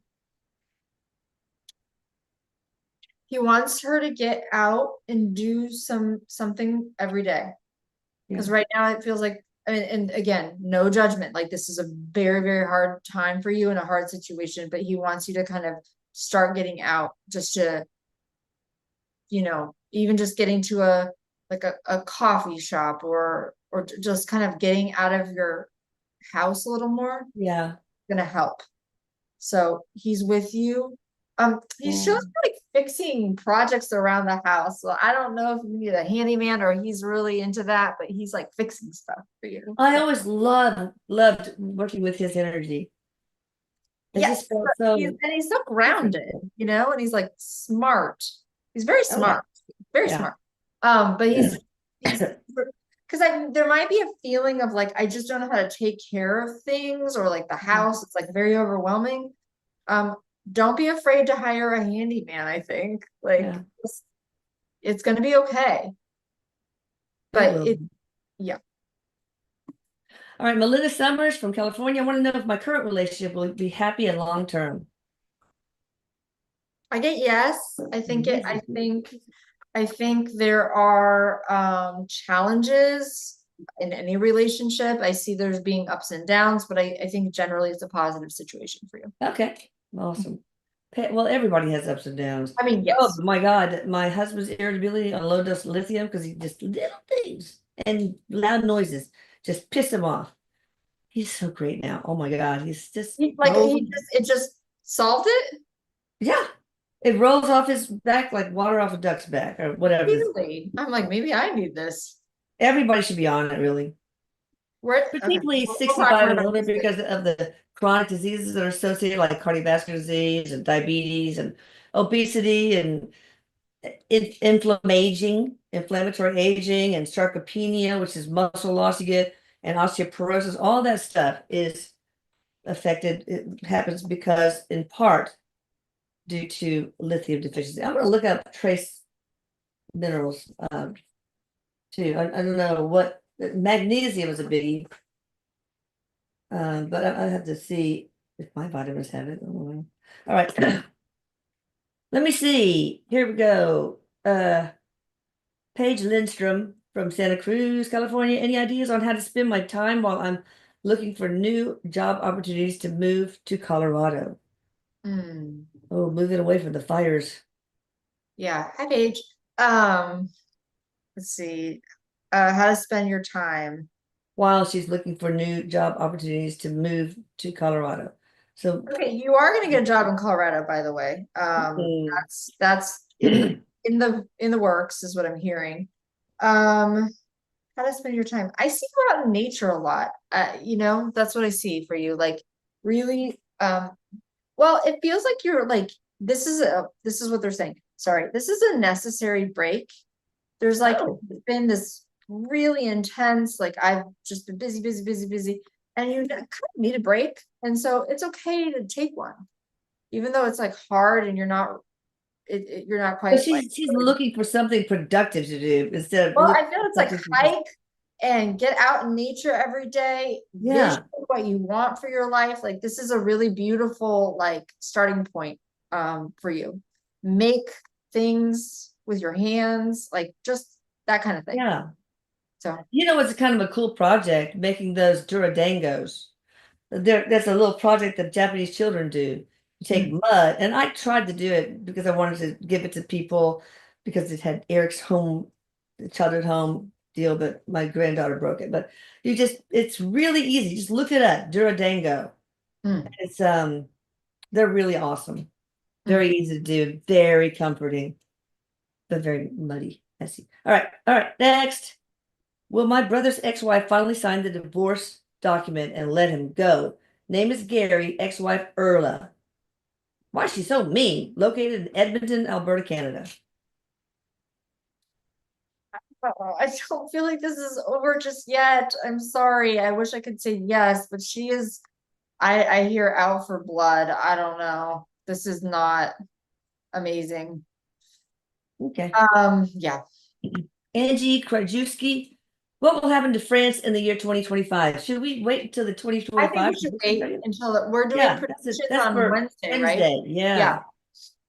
Speaker 2: He wants her to get out and do something every day. Because
Speaker 1: Yeah.
Speaker 2: right now it feels like, I mean, and again, no judgment. Like this is a very, very hard time for you in a hard situation, but he wants you to kind of start getting out, just to, even just getting to a coffee shop, or just kind of getting out of your house a little more,
Speaker 1: Yeah.
Speaker 2: gonna help. So he's with you. He shows me like fixing projects around the house. So I don't know if you need a handyman or he's really into that, but he's like fixing stuff for you.
Speaker 1: I always loved working with his energy. It
Speaker 2: Yes,
Speaker 1: just felt so
Speaker 2: he's so grounded, and he's like smart. He's very
Speaker 1: oh, yeah.
Speaker 2: smart, very
Speaker 1: Yeah.
Speaker 2: smart. But he's because there might be a feeling of like I just don't know how to take care of things, or like the house, it's like very overwhelming. Don't be afraid to hire a handyman. I think like it's gonna be okay. But yeah.
Speaker 1: All right, Melinda Summers from California. I want to know if my current relationship will be happy and long term.
Speaker 2: I get yes. I think there are challenges in any relationship. I see there's being ups and downs, but I think generally it's a positive situation for you.
Speaker 1: Okay, awesome. Well, everybody has ups and downs.
Speaker 2: I mean, yes.
Speaker 1: Oh my God, my husband's irritability on low dose lithium because he just little things and loud noises just piss him off. He's so great now. Oh my God, he's just
Speaker 2: it just solved it.
Speaker 1: Yeah, it rolls off his back like water off a duck's back or whatever.
Speaker 2: Really? I'm like, maybe I need this.
Speaker 1: Everybody should be on it, really. Particularly 65 and older because of the chronic diseases that are associated, like cardiovascular disease and diabetes and obesity and inflammatory aging, and sarcopenia, which is muscle loss you get, and osteoporosis. All that stuff is affected. It happens because, in part, due to lithium deficiency. I'm going to look up trace minerals too. I don't know what magnesium is a biggie, but I have to see if my vitamins have it. All right. Let me see. Here we go. Paige Lindstrom from Santa Cruz, California. Any ideas on how to spend my time while I'm looking for new job opportunities to move to Colorado?
Speaker 2: Hmm.
Speaker 1: Oh, moving away from the fires.
Speaker 2: Yeah. Hi, Paige. Let's see. How to spend your time.
Speaker 1: While she's looking for new job opportunities to move to Colorado. So
Speaker 2: Okay, you are gonna get a job in Colorado, by the way.
Speaker 1: mm,
Speaker 2: That's in the works, is what I'm hearing. How to spend your time. I see you out in nature a lot. That's what I see for you. Like really, well, it feels like you're like this is what they're saying. Sorry, this is a necessary break. There's like
Speaker 1: oh,
Speaker 2: been this really intense, like I've just been busy, busy, busy, busy, and you kind of need a break. And so it's okay to take one, even though it's like hard and you're not
Speaker 1: but
Speaker 2: quite like.
Speaker 1: she's looking for something productive to do instead of
Speaker 2: Well,
Speaker 1: looking
Speaker 2: I feel
Speaker 1: for
Speaker 2: it's like
Speaker 1: something to just,
Speaker 2: hike and get out in nature every day,
Speaker 1: yeah.
Speaker 2: vision what you want for your life. Like this is a really beautiful like starting point for you. Make things with your hands, like just that kind of thing.
Speaker 1: Yeah.
Speaker 2: So
Speaker 1: You know, it's kind of a cool project making those duradangos. That's a little project that Japanese children do. You take
Speaker 2: mm,
Speaker 1: mud, and I tried to do it because I wanted to give it to people because it had Eric's home, childhood home deal, but my granddaughter broke it. But it's really easy. Just look it up, Duradango.
Speaker 2: mm,
Speaker 1: It's they're really awesome.
Speaker 2: mm.
Speaker 1: Very easy to do, very comforting, but very muddy, messy. All right, next. Will my brother's ex-wife finally sign the divorce document and let him go? Name is Gary, ex-wife Erla. Why is she so mean? Located in Edmonton, Alberta, Canada.
Speaker 2: I don't feel like this is over just yet. I'm sorry. I wish I could say yes, but she is. I hear out for blood. I don't know. This is not amazing.
Speaker 1: Okay.
Speaker 2: Yeah.
Speaker 1: Angie Krajewski. What will happen to France in the year 2025? Should we wait until the
Speaker 2: I think we
Speaker 1: 2025?
Speaker 2: should wait until we're doing
Speaker 1: Yeah, that's it.
Speaker 2: predictions
Speaker 1: That's
Speaker 2: on
Speaker 1: for
Speaker 2: Wednesday, right?
Speaker 1: Wednesday. Yeah.
Speaker 2: Yeah.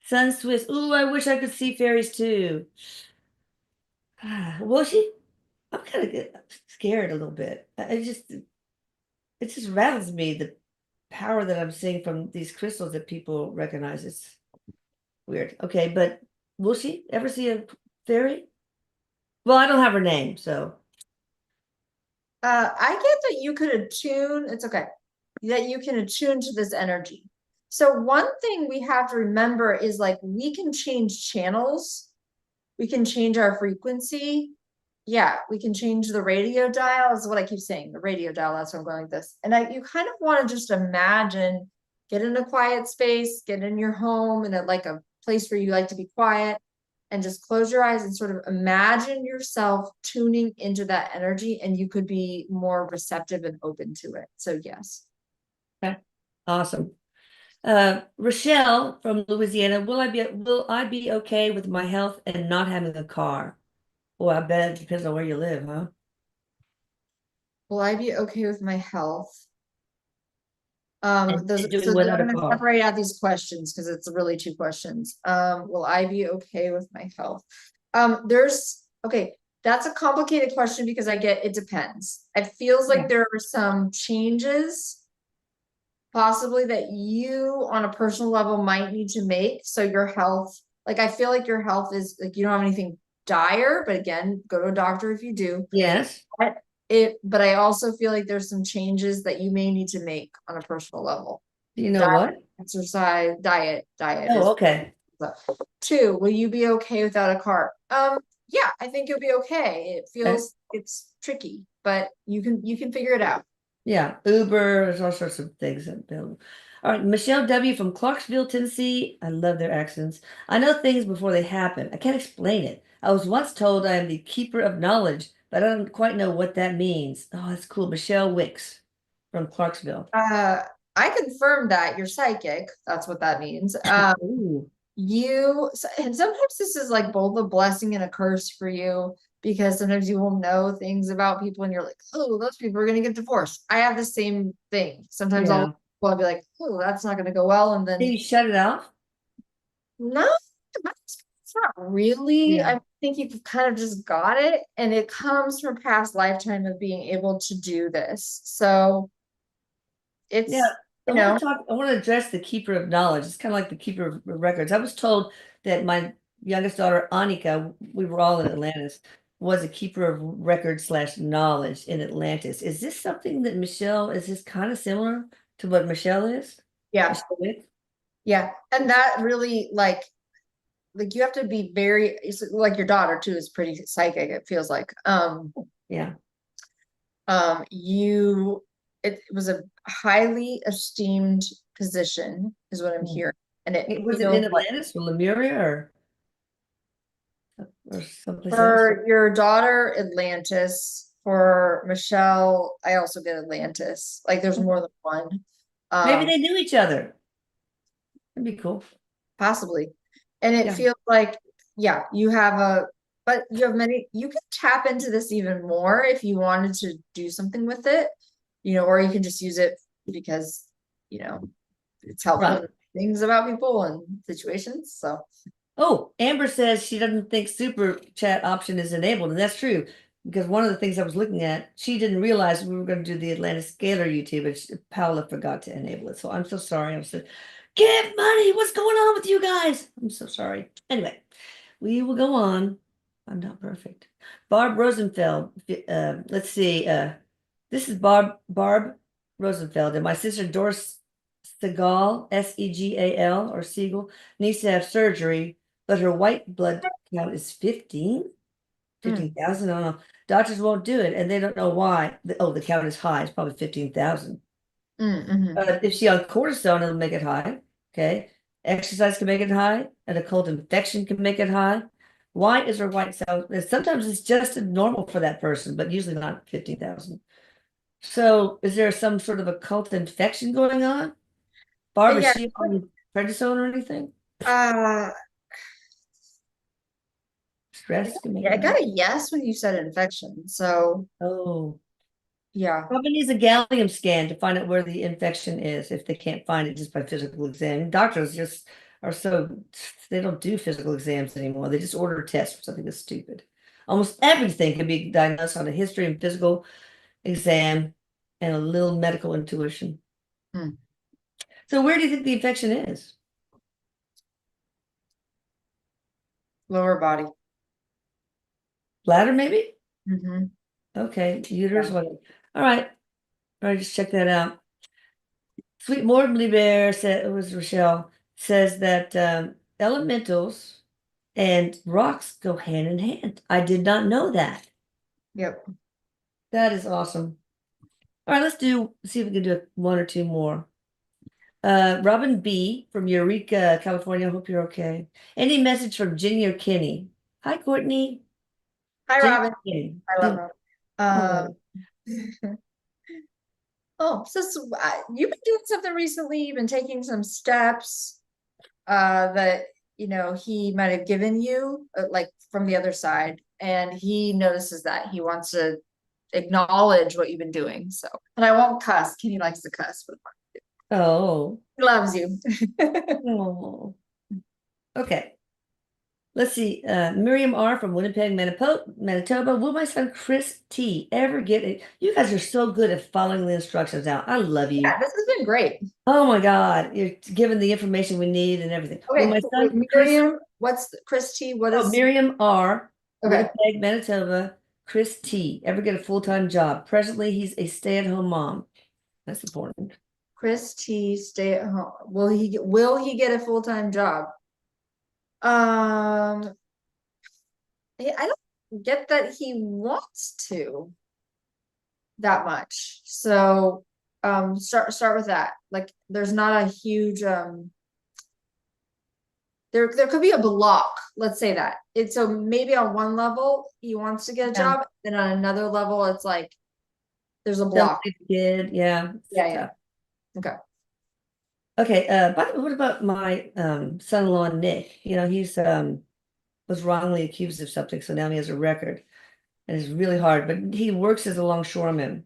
Speaker 1: Sun Swiss. Ooh, I wish I could see fairies too. Well, I'm kind of scared a little bit. It just rattles me the power that I'm seeing from these crystals that people recognize. It's weird. Okay, but will she ever see a fairy? Well, I don't have her name, so
Speaker 2: I get that you could attune, it's okay, that you can attune to this energy. So one thing we have to remember is like we can change channels, we can change our frequency. Yeah, we can change the radio dial, is what I keep saying, the radio dial, that's where I'm going with this. And you kind of want to just imagine, get in a quiet space, get in your home and at like a place where you like to be quiet and just close your eyes and sort of imagine yourself tuning into that energy and you could be more receptive and open to it. So yes.
Speaker 1: okay. Awesome. Rochelle from Louisiana, will I be okay with my health and not having a car? Well, I bet it depends on where you live, huh?
Speaker 2: Will I be okay with my health?
Speaker 1: And
Speaker 2: Those
Speaker 1: doing
Speaker 2: so I'm
Speaker 1: without a
Speaker 2: gonna
Speaker 1: car.
Speaker 2: separate out these questions because it's really two questions. Will I be okay with my health? There's okay, that's a complicated question because I get it depends. It feels
Speaker 1: Yeah.
Speaker 2: like there are some changes possibly that you on a personal level might need to make. So your health, like I feel like your health is like you don't have anything dire, but again, go to a doctor if you do.
Speaker 1: Yes.
Speaker 2: But I also feel like there's some changes that you may need to make on a personal level.
Speaker 1: You know
Speaker 2: Diet,
Speaker 1: what?
Speaker 2: exercise, diet
Speaker 1: Oh,
Speaker 2: is
Speaker 1: okay.
Speaker 2: two. Will you be okay without a car? Yeah, I think you'll be okay. It
Speaker 1: Okay.
Speaker 2: feels it's tricky, but you can figure it out.
Speaker 1: Yeah, Uber, there's all sorts of things that build. All right, Michelle W. from Clarksville, Tennessee. I love their accents. I know things before they happen. I can't explain it. I was once told I am the keeper of knowledge, but I don't quite know what that means. Oh, that's cool. Michelle Wicks from Clarksville.
Speaker 2: I confirmed that you're psychic. That's what that means.
Speaker 1: Ooh,
Speaker 2: And sometimes this is like both a blessing and a curse for you because sometimes you will know things about people and you're like, oh, those people are going to get divorced. I have the same thing. Sometimes
Speaker 1: yeah.
Speaker 2: I'll be like, oh, that's not going to go well. And
Speaker 1: Can
Speaker 2: then,
Speaker 1: you shut it off?
Speaker 2: no, it's not really.
Speaker 1: Yeah.
Speaker 2: I think you've kind of just got it. And it comes from past lifetime of being able to do this. So
Speaker 1: Yeah.
Speaker 2: it's,
Speaker 1: I want to talk, I want to address the keeper of knowledge. It's kind of like the keeper of records. I was told that my youngest daughter, Annika, we were all in Atlantis, was a keeper of records slash knowledge in Atlantis. Is this something that Michelle, is this kind of similar to what Michelle is?
Speaker 2: yeah.
Speaker 1: Michelle Wick?
Speaker 2: Yeah. And that really like you have to be very it's like your daughter too is pretty psychic, it feels like.
Speaker 1: Yeah.
Speaker 2: You it was a highly esteemed position, is what I'm hearing. And it
Speaker 1: Was it
Speaker 2: feels
Speaker 1: in
Speaker 2: like
Speaker 1: Atlantis or Lemuria or someplace else?
Speaker 2: for your daughter, Atlantis, for Michelle, I also get Atlantis. Like there's more than one.
Speaker 1: Maybe
Speaker 2: Um,
Speaker 1: they knew each other. That'd be cool.
Speaker 2: Possibly. And it
Speaker 1: Yeah.
Speaker 2: feels like, yeah, but you have you can tap into this even more if you wanted to do something with it, or you can just use it because, it's helpful
Speaker 1: Right.
Speaker 2: to things about people and situations. So,
Speaker 1: Oh, Amber says she doesn't think super chat option is enabled, and that's true because one of the things I was looking at, she didn't realize we were going to do the Atlantis Scalar YouTube, and Paula forgot to enable it. So I'm so sorry. I'm so give money. What's going on with you guys? I'm so sorry. Anyway, we will go on. I'm not perfect. Barb Rosenfeld. Let's see. This is Barb Rosenfeld, and my sister Doris Segal, Segal or Siegel, needs to have surgery, but her white blood count is 15.
Speaker 2: mm,
Speaker 1: 15,000. I don't know. Doctors won't do it, and they don't know why. Oh, the count is high. It's probably 15,000.
Speaker 2: mhm.
Speaker 1: If she on cortisone, it'll make it high. Okay. Exercise can make it high, and a cold infection can make it high. Why is her white cell? Sometimes it's just normal for that person, but usually not 15,000. So, is there some sort of occult infection going on? Barb, is
Speaker 2: Yeah,
Speaker 1: she on prednisone or anything?
Speaker 2: uh,
Speaker 1: Stress can make
Speaker 2: yeah,
Speaker 1: it
Speaker 2: I
Speaker 1: high.
Speaker 2: got a yes when you said infection. So,
Speaker 1: Oh,
Speaker 2: yeah.
Speaker 1: probably needs a gallium scan to find out where the infection is if they can't find it just by physical exam. Doctors just are they don't do physical exams anymore. They just order tests for something that's stupid. Almost everything can be diagnosed on a history and physical exam and a little medical intuition.
Speaker 2: Hmm.
Speaker 1: So where do you think the infection is?
Speaker 2: Lower body.
Speaker 1: Bladder, maybe?
Speaker 2: Hmm.
Speaker 1: Okay, uterus,
Speaker 2: Yeah.
Speaker 1: what? All right. All right, just check that out. Sweet Mortally Bear said it was Rochelle says that elementals and rocks go hand in hand. I did not know that.
Speaker 2: Yep.
Speaker 1: That is awesome. All right, see if we can do one or two more. Robin B from Eureka, California. Hope you're okay. Any message from Ginny or Kenny? Hi, Courtney.
Speaker 2: Hi,
Speaker 1: Ginny
Speaker 2: Robin.
Speaker 1: or Kenny?
Speaker 2: I love her.
Speaker 1: Oh,
Speaker 2: Oh, you've been doing something recently. You've been taking some steps that he might have given you, like from the other side, and he notices that he wants to acknowledge what you've been doing. So, and I won't cuss. Kenny likes to cuss, but
Speaker 1: oh,
Speaker 2: he loves you.
Speaker 1: oh. Okay. Let's see. Miriam R. from Winnipeg, Manitoba. Will my son Chris T ever get it? You guys are so good at following the instructions out. I love you.
Speaker 2: Yeah, this has been great.
Speaker 1: Oh my God. You're giving the information we need and everything. Will
Speaker 2: Okay,
Speaker 1: my
Speaker 2: so wait,
Speaker 1: son Chris,
Speaker 2: Miriam, Christy? What
Speaker 1: oh,
Speaker 2: is
Speaker 1: Miriam R.
Speaker 2: okay?
Speaker 1: Winnipeg, Manitoba, Chris T ever get a full-time job? Presently, he's a stay-at-home mom. That's important.
Speaker 2: Chris T stay at home. Will he get a full-time job? Um, I don't get that he wants to that much. So start with that. Like, there's not a huge, there could be a block, let's say that. It's so maybe on one level, he wants to get a
Speaker 1: Yeah.
Speaker 2: job, then on another level, it's like, there's a block.
Speaker 1: Kid, yeah.
Speaker 2: Yeah. Okay.
Speaker 1: Okay, by the way, what about my son-in-law Nick? You know, he's was wrongly accused of something, so now he has a record. And it's really hard, but he works as a longshoreman.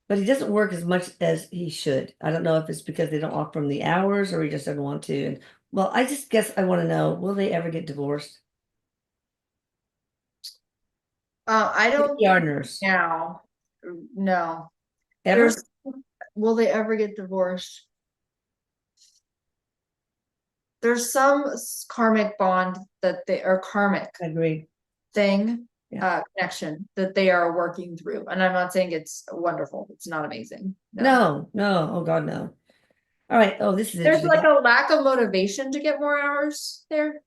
Speaker 1: But he doesn't work as much as he should. I don't know if it's because they don't offer him the hours or he just doesn't want to. And well, I just guess I want to know, will they ever get divorced?
Speaker 2: I don't
Speaker 1: Gardeners.
Speaker 2: now. No.
Speaker 1: Ever?
Speaker 2: Will they ever get divorced? There's some karmic bond that they or karmic
Speaker 1: I agree.
Speaker 2: thing,
Speaker 1: Yeah.
Speaker 2: connection that they are working through. And I'm not saying it's wonderful. It's not amazing.
Speaker 1: No. Oh God, no. All right. Oh, this is
Speaker 2: There's
Speaker 1: interesting.
Speaker 2: like a lack of motivation to get more hours there.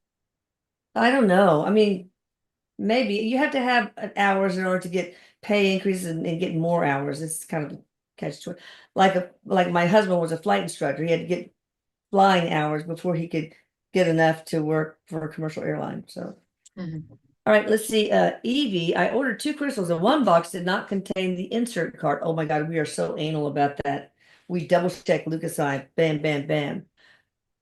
Speaker 1: I don't know. I mean, maybe you have to have hours in order to get pay increases and get more hours. It's kind of a catch to it. Like my husband was a flight instructor. He had to get flying hours before he could get enough to work for a commercial airline. So, all right, let's see. Evie, I ordered 2 crystals and one box did not contain the insert card. Oh my God, we are so anal about that. We double check Lucas I. Bam, bam, bam.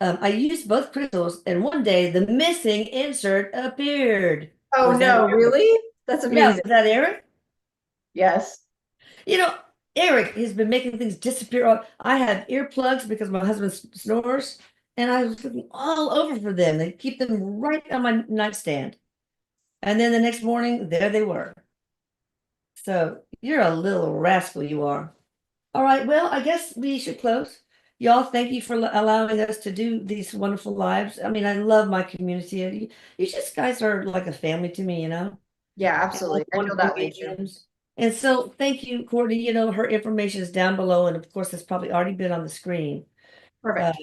Speaker 1: I used both crystals, and one day the missing insert appeared.
Speaker 2: Oh
Speaker 1: Was that
Speaker 2: no,
Speaker 1: Eric?
Speaker 2: really? That's
Speaker 1: Yeah,
Speaker 2: amazing.
Speaker 1: was that Eric?
Speaker 2: Yes.
Speaker 1: You know, Eric has been making things disappear. I have earplugs because my husband snores, and I was looking all over for them. They keep them right on my nightstand. And then the next morning, there they were. So you're a little rascal, you are. All right, well, I guess we should close. Y'all, thank you for allowing us to do these wonderful lives. I mean, I love my community. You just guys are like a family to me, you know?
Speaker 2: Yeah,
Speaker 1: And
Speaker 2: absolutely. I feel
Speaker 1: wonderful
Speaker 2: that way too.
Speaker 1: mediums. And so thank you, Courtney. You know, her information is down below, and of course, it's probably already been on the screen
Speaker 2: Perfect.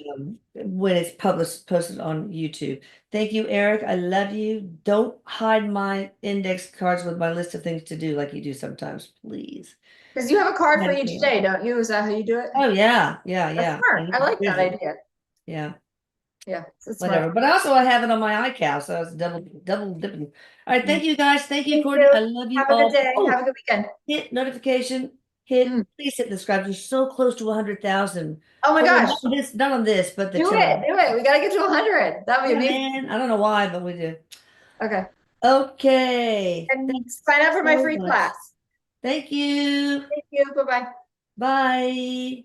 Speaker 1: when it's posted on YouTube. Thank you, Eric. I love you. Don't hide my index cards with my list of things to do like you do sometimes, please.
Speaker 2: Because you have a card for
Speaker 1: Thank
Speaker 2: each
Speaker 1: you.
Speaker 2: day, don't you? Is that how you do it?
Speaker 1: Oh yeah,
Speaker 2: That's smart.
Speaker 1: And
Speaker 2: I like that
Speaker 1: visual.
Speaker 2: idea.
Speaker 1: Yeah,
Speaker 2: Yeah, it's smart.
Speaker 1: whatever. But also I have it on my iCal, so it's double dipping. All right, thank you guys. Thank you,
Speaker 2: Thank
Speaker 1: Courtney.
Speaker 2: you.
Speaker 1: I love you
Speaker 2: Have a good
Speaker 1: all.
Speaker 2: day.
Speaker 1: Oh,
Speaker 2: Have a good weekend.
Speaker 1: hit notification.
Speaker 2: Mm.
Speaker 1: Please hit the subscribe. You're so close to 100,000.
Speaker 2: Oh my
Speaker 1: Oh, well,
Speaker 2: gosh.
Speaker 1: not on this, but the
Speaker 2: Do
Speaker 1: channel.
Speaker 2: it. Do it. We got to get to 100. That'd be
Speaker 1: Yeah,
Speaker 2: amazing.
Speaker 1: man. I don't know why, but we do.
Speaker 2: Okay.
Speaker 1: Okay.
Speaker 2: And
Speaker 1: Thanks
Speaker 2: sign up for my
Speaker 1: so
Speaker 2: free
Speaker 1: much.
Speaker 2: class.
Speaker 1: Thank you.
Speaker 2: Thank you. Bye-bye.
Speaker 1: Bye.